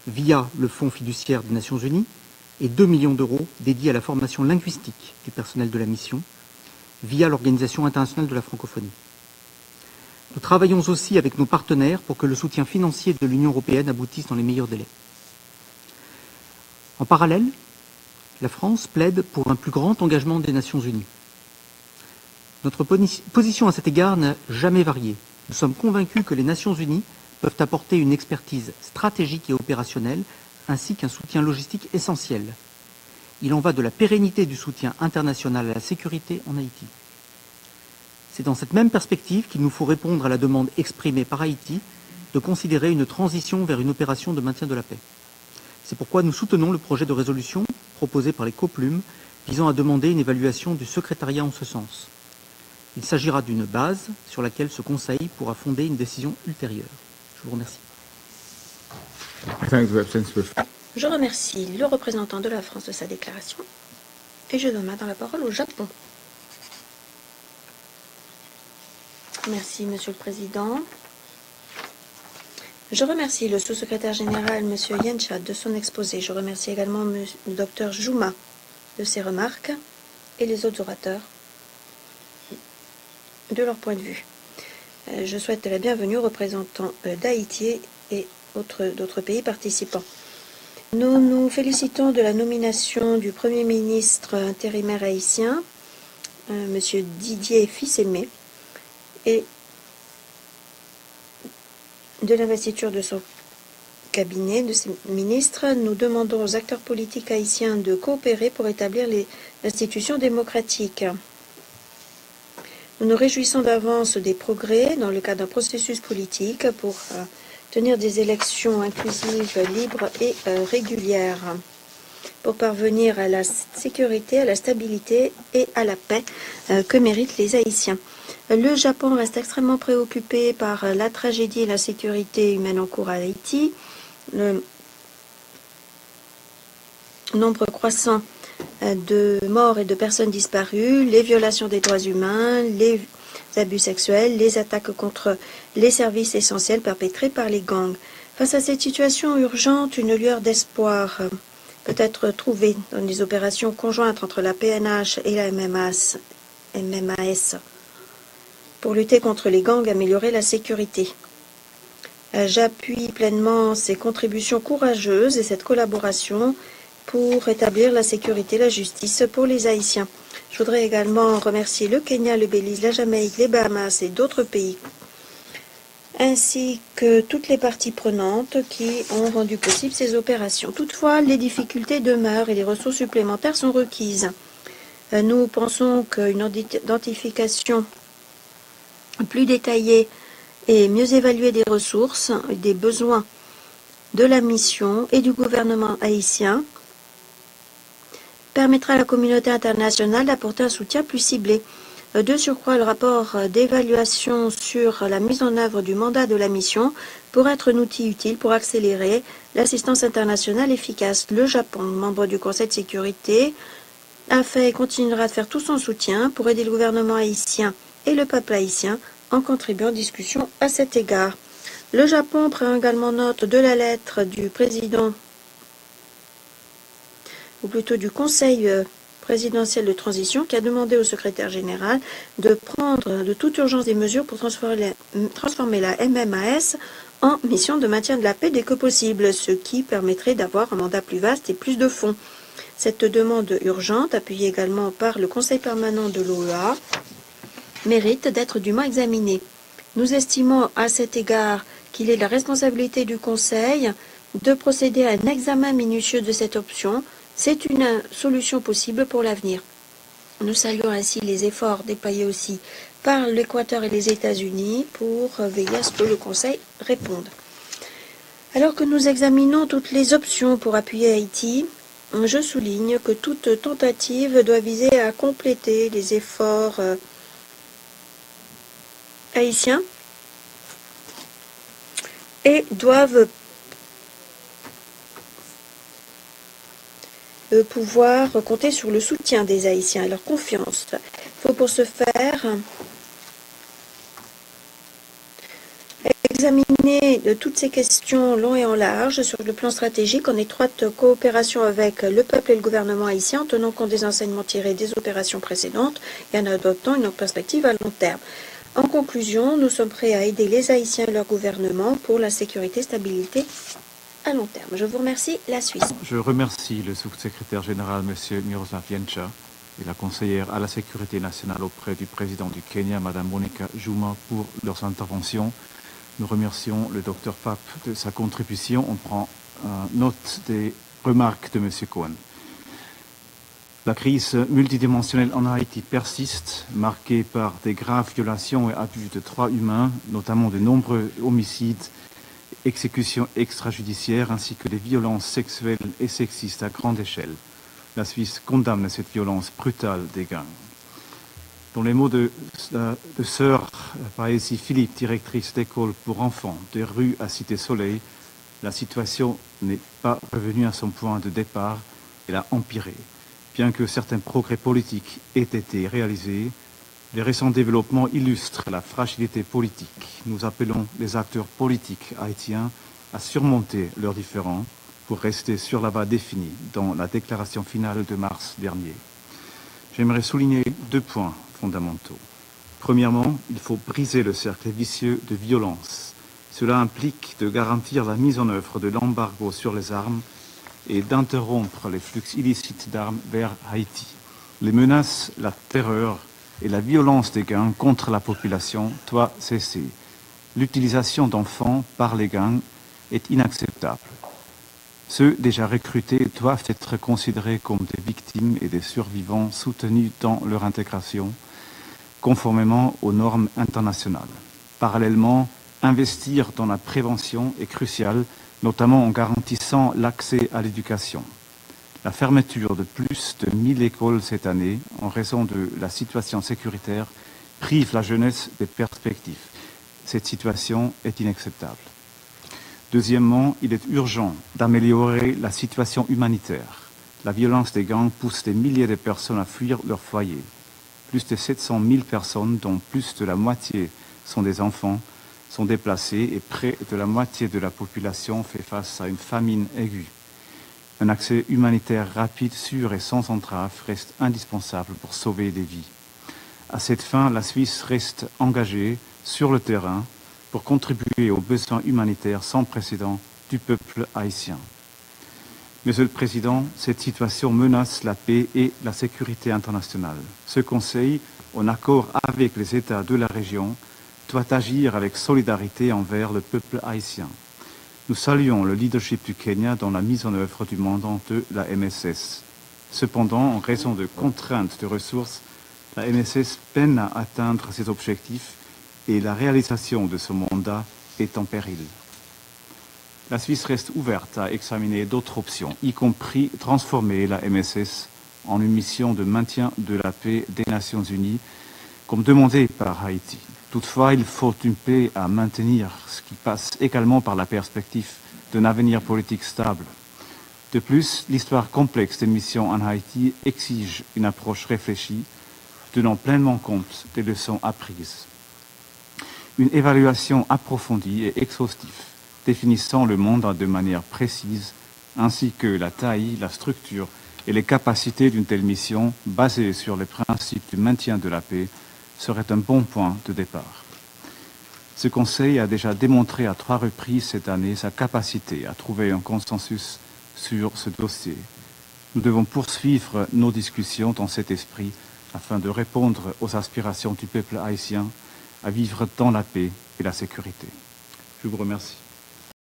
via le Fonds fiduciaire des Nations Unies et 2 millions d'euros dédiés à la formation linguistique du personnel de la mission via l'Organisation internationale de la francophonie. Nous travaillons aussi avec nos partenaires pour que le soutien financier de l'Union européenne aboutisse dans les meilleurs délais. En parallèle, la France plaide pour un plus grand engagement des Nations Unies. Notre position à cet égard n'a jamais varié. Nous sommes convaincus que les Nations Unies peuvent apporter une expertise stratégique et opérationnelle, ainsi qu'un soutien logistique essentiel. Il en va de la pérennité du soutien international à la sécurité en Haïti. C'est dans cette même perspective qu'il nous faut répondre à la demande exprimée par Haïti de considérer une transition vers une opération de maintien de la paix. C'est pourquoi nous soutenons le projet de résolution proposé par les coplumes visant à demander une évaluation du secrétariat en ce sens. Il s'agira d'une base sur laquelle ce Conseil pourra fonder une décision ultérieure. Je vous remercie. Je remercie le représentant de la France de sa déclaration et je donne maintenant la parole au Japon. Merci, Monsieur le Président. Je remercie le sous-secrétaire général, M. Yencha, de son exposé. Je remercie également le Dr Juma de ses remarques et les autres orateurs de leur point de vue. Je souhaite la bienvenue aux représentants d'Haïti et d'autres pays participants. Nous nous félicitons de la nomination du Premier ministre intérimaire haïtien, M. Didier Fils-Aimé, et de l'investiture de son cabinet, de ses ministres. Nous demandons aux acteurs politiques haïtiens de coopérer pour établir les institutions démocratiques. Nous nous réjouissons d'avance des progrès dans le cadre d'un processus politique pour tenir des élections inclusives, libres et régulières. pour parvenir à la sécurité, à la stabilité et à la paix que méritent les Haïtiens. Le Japon reste extrêmement préoccupé par la tragédie et la sécurité humaine en cours à Haïti. Le nombre croissant de morts et de personnes disparues, les violations des droits humains, les abus sexuels, les attaques contre les services essentiels perpétrés par les gangs. Face à cette situation urgente, une lueur d'espoir peut être trouvée dans les opérations conjointes entre la PNH et la MMAS pour lutter contre les gangs et améliorer la sécurité. J'appuie pleinement ces contributions courageuses et cette collaboration pour rétablir la sécurité et la justice pour les Haïtiens. Je voudrais également remercier le Kenya, le Belize, la Jamaïque, les Bahamas et d'autres pays, ainsi que toutes les parties prenantes qui ont rendu possible ces opérations. Toutefois, les difficultés demeurent et les ressources supplémentaires sont requises. Nous pensons qu'une identification plus détaillée et mieux évaluée des ressources et des besoins de la mission et du gouvernement haïtien permettra à la communauté internationale d'apporter un soutien plus ciblé. De surcroît, le rapport d'évaluation sur la mise en œuvre du mandat de la mission pourrait être un outil utile pour accélérer l'assistance internationale efficace. Le Japon, membre du Conseil de sécurité, a fait et continuera de faire tout son soutien pour aider le gouvernement haïtien et le peuple haïtien en contribuant aux discussions à cet égard. Le Japon prend également note de la lettre du président, ou plutôt du Conseil présidentiel de transition, qui a demandé au secrétaire général de prendre de toute urgence des mesures pour transformer la MMAS en mission de maintien de la paix dès que possible, ce qui permettrait d'avoir un mandat plus vaste et plus de fonds. Cette demande urgente, appuyée également par le Conseil permanent de l'OEA, mérite d'être dûment examinée. Nous estimons à cet égard qu'il est de la responsabilité du Conseil de procéder à un examen minutieux de cette option. C'est une solution possible pour l'avenir. Nous saluons ainsi les efforts déployés aussi par l'Équateur et les États-Unis pour veiller à ce que le Conseil réponde. Alors que nous examinons toutes les options pour appuyer Haïti, je souligne que toute tentative doit viser à compléter les efforts haïtiens et doivent pouvoir compter sur le soutien des Haïtiens et leur confiance. Il faut pour ce faire examiner toutes ces questions long et en large sur le plan stratégique en étroite coopération avec le peuple et le gouvernement haïtien en tenant compte des enseignements tirés des opérations précédentes et en adoptant une perspective à long terme. En conclusion, nous sommes prêts à aider les Haïtiens et leur gouvernement pour la sécurité et stabilité à long terme. Je vous remercie. La Suisse. Je remercie le sous-secrétaire général, M. Miroslav Yencha, et la conseillère à la sécurité nationale auprès du président du Kenya, Mme Monica Juma, pour leurs interventions. Nous remercions le Dr Pape de sa contribution. On prend note des remarques de M. Cohen. La crise multidimensionnelle en Haïti persiste, marquée par des graves violations et abus de droits humains, notamment de nombreux homicides, exécutions extrajudiciaires ainsi que des violences sexuelles et sexistes à grande échelle. La Suisse condamne cette violence brutale des gangs. Dans les mots de sœur Paesi Philippe, directrice d'école pour enfants des rues à Cité-Soleil, la situation n'est pas revenue à son point de départ, elle a empiré. Bien que certains progrès politiques aient été réalisés, les récents développements illustrent la fragilité politique. Nous appelons les acteurs politiques haïtiens à surmonter leurs différends pour rester sur la voie définie dans la déclaration finale de mars dernier. J'aimerais souligner 2 points fondamentaux. Premièrement, il faut briser le cercle vicieux de violence. Cela implique de garantir la mise en œuvre de l'embargo sur les armes et d'interrompre les flux illicites d'armes vers Haïti. Les menaces, la terreur et la violence des gangs contre la population doivent cesser. L'utilisation d'enfants par les gangs est inacceptable. Ceux déjà recrutés doivent être considérés comme des victimes et des survivants soutenus dans leur intégration, conformément aux normes internationales. Parallèlement, investir dans la prévention est crucial, notamment en garantissant l'accès à l'éducation. La fermeture de plus de 1000 écoles cette année, en raison de la situation sécuritaire, prive la jeunesse des perspectives. Cette situation est inacceptable. Deuxièmement, il est urgent d'améliorer la situation humanitaire. La violence des gangs pousse des milliers de personnes à fuir leur foyer. Plus de 700 000 personnes, dont plus de la moitié sont des enfants, sont déplacées et près de la moitié de la population fait face à une famine aiguë. Un accès humanitaire rapide, sûr et sans entrave reste indispensable pour sauver des vies. À cette fin, la Suisse reste engagée sur le terrain pour contribuer aux besoins humanitaires sans précédent du peuple haïtien. Monsieur le Président, cette situation menace la paix et la sécurité internationale. Ce Conseil, en accord avec les États de la région, doit agir avec solidarité envers le peuple haïtien. Nous saluons le leadership du Kenya dans la mise en œuvre du mandat de la MSS. Cependant, en raison de contraintes de ressources, la MSS peine à atteindre ses objectifs et la réalisation de ce mandat est en péril. La Suisse reste ouverte à examiner d'autres options, y compris transformer la MSS en une mission de maintien de la paix des Nations Unies, comme demandé par Haïti. Toutefois, il faut une paix à maintenir, ce qui passe également par la perspective d'un avenir politique stable. De plus, l'histoire complexe des missions en Haïti exige une approche réfléchie, tenant pleinement compte des leçons apprises. Une évaluation approfondie et exhaustive, définissant le mandat de manière précise, ainsi que la taille, la structure et les capacités d'une telle mission, basée sur les principes du maintien de la paix, serait un bon point de départ. Ce Conseil a déjà démontré à 3 reprises cette année sa capacité à trouver un consensus sur ce dossier. Nous devons poursuivre nos discussions dans cet esprit afin de répondre aux aspirations du peuple haïtien à vivre dans la paix et la sécurité. Je vous remercie.